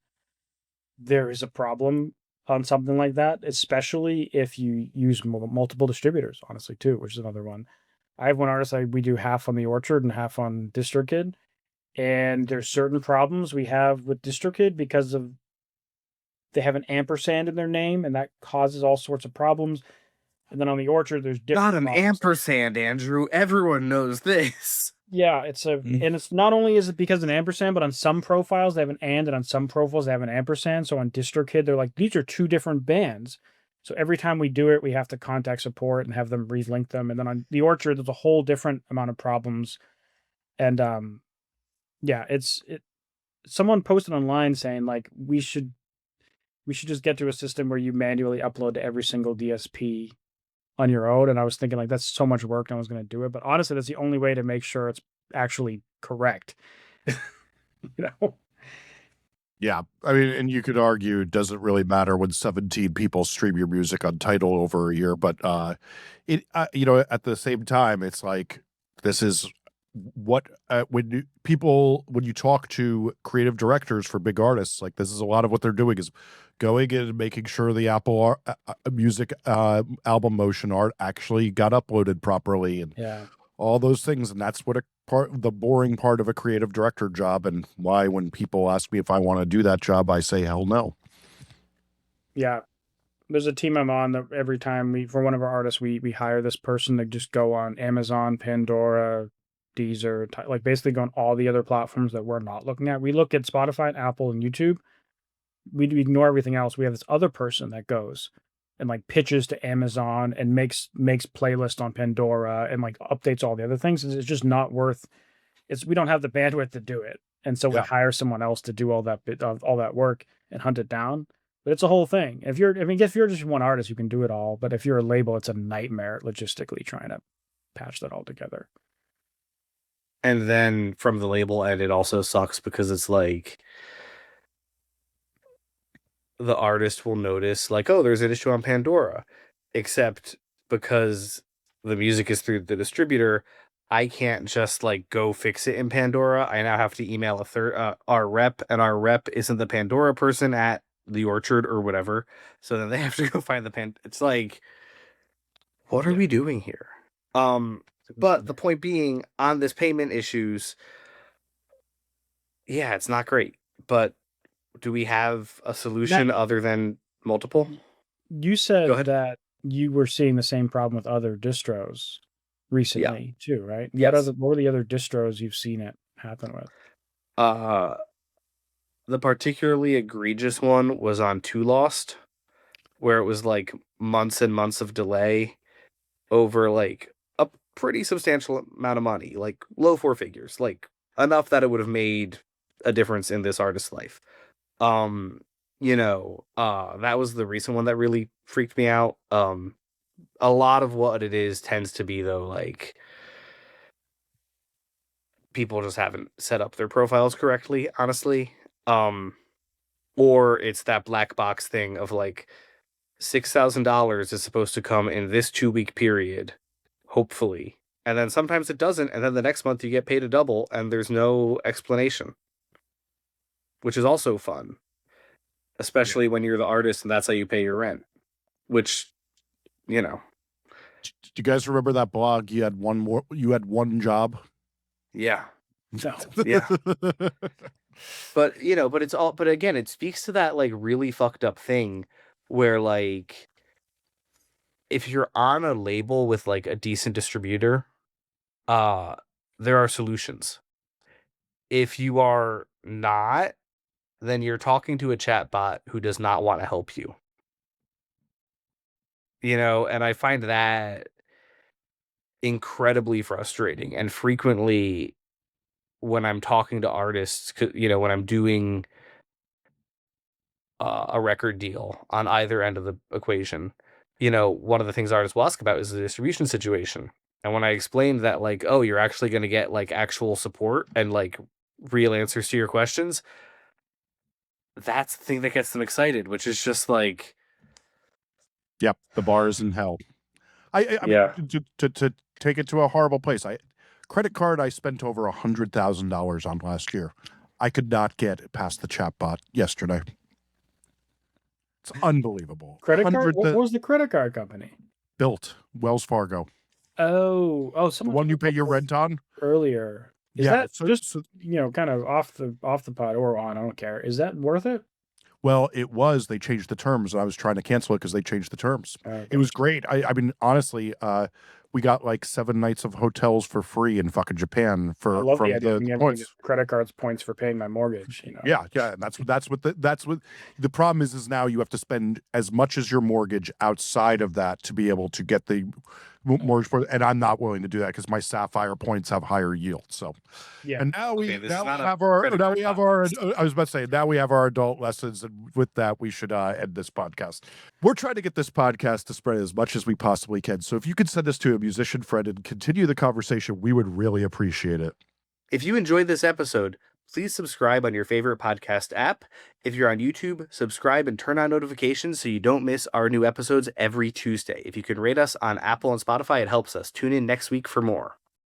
there is a problem on something like that, especially if you use multiple distributors, honestly, too, which is another one. I have one artist, we do half on the Orchard and half on DistroKid, and there's certain problems we have with DistroKid because of they have an ampersand in their name, and that causes all sorts of problems. And then on the Orchard, there's Not different an problems. ampersand, Andrew. Everyone knows this. Yeah, and it's not only is it because of an ampersand, but on some profiles they have an and on some profiles they have an ampersand. So on DistroKid, they're like, these are two different bands. So every time we do it, we have to contact support and have them relink them. And then on the Orchard, there's a whole different amount of problems. And yeah, someone posted online saying like we should just get to a system where you manually upload to every single DSP on your own. And I was thinking like that's so much work, no one's going to do it. But honestly, that's the only way to make sure it's actually correct. You know? yeah, I mean, and you could argue it doesn't really matter when 17 people stream your music on Tidal over a year, but at the same time, it's like this is what when you talk to creative directors for big artists, like this is a lot of what they're doing is going in and making sure the Apple Music album motion art actually got uploaded properly and Yeah. all those things, and that's what the boring part of a creative director job, and why when people ask me if I want to do that job, I say hell no. Yeah. There's a team I'm on that every time for one of our artists, we hire this person to just go on Amazon, Pandora, Deezer, like basically go on all the other platforms that we're not looking at. We look at Spotify and Apple and YouTube. We ignore everything else. We have this other person that goes and like pitches to Amazon and makes playlists on Pandora and like updates all the other things. It's just not worth. We don't have the bandwidth to do it, and so we Yeah. hire someone else to do all that work and hunt it down. But it's a whole thing. If you're just one artist, you can do it all. But if you're a label, it's a nightmare logistically trying to patch that all together. And then from the label end, it also sucks because it's like the artist will notice, like, oh, there's an issue on Pandora, except because the music is through the distributor, I can't just like go fix it in Pandora. I now have to email our rep, and our rep isn't the Pandora person at the Orchard or whatever. So then they have to go find It's like, what are we doing here? But the point being, on this payment issues, yeah, it's not great. But do we have a solution other than multiple? You Go said ahead. that you were seeing the same problem with other distros recently too, right? Yes. What were the other distros you've seen it happen with? The particularly egregious one was on Two Lost, where it was like months and months of delay over like a pretty substantial amount of money, like low four figures, like enough that it would have made a difference in this artist's life. That was the recent one that really freaked me out. A lot of what it is tends to be, though, like, people just haven't set up their profiles correctly, honestly. Or it's that black box thing of like $6,000 is supposed to come in this 2-week period, hopefully. And then sometimes it doesn't, and then the next month you get paid a double and there's no explanation. Which is also fun. Especially when you're the artist and that's how you pay your rent. Which, Do you guys remember that blog? You had one job. Yeah. No. Yeah. But again, it speaks to that like really fucked up thing where like if you're on a label with like a decent distributor, there are solutions. If you are not, then you're talking to a chatbot who does not want to help you. And I find that incredibly frustrating. And frequently when I'm talking to artists, when I'm doing a record deal on either end of the equation, one of the things artists will ask about is the distribution situation. And when I explained that, like, oh, you're actually going to get like actual support and like real answers to your questions, that's the thing that gets them excited, which is just like, Yep, the bar is in hell. I Yeah. mean, to take it to a horrible place. Credit card I spent over $100,000 on last year. I could not get past the chatbot yesterday. It's unbelievable. Credit card? 100 What was the credit card company? built Wells Fargo, Oh, the someone one you told me pay your rent on. earlier. Is Yeah, that just kind of off the pot or on? I don't care. Is that worth it? Well, it was. They changed the terms, and I was trying to cancel it because they changed the terms. Okay. It was great. I mean, honestly, we got like 7 nights of hotels for free in fucking Japan I love from the idea of the me having points. credit cards points for paying my mortgage. Yeah, and that's what the problem is now you have to spend as much as your mortgage outside of that to be able to get the mortgage for, and I'm not willing to do that because my Sapphire points have higher yield. So, Yeah. and now we Okay, this is now not we a have our credit now card we have our podcast. I was about to say now we have our adult lessons, and with that we should end this podcast. We're trying to get this podcast to spread as much as we possibly can. So if you could send us to a musician friend and continue the conversation, we would really appreciate it. If you enjoyed this episode, please subscribe on your favorite podcast app. If you're on YouTube, subscribe and turn on notifications so you don't miss our new episodes every Tuesday. If you can rate us on Apple and Spotify, it helps us. Tune in next week for more.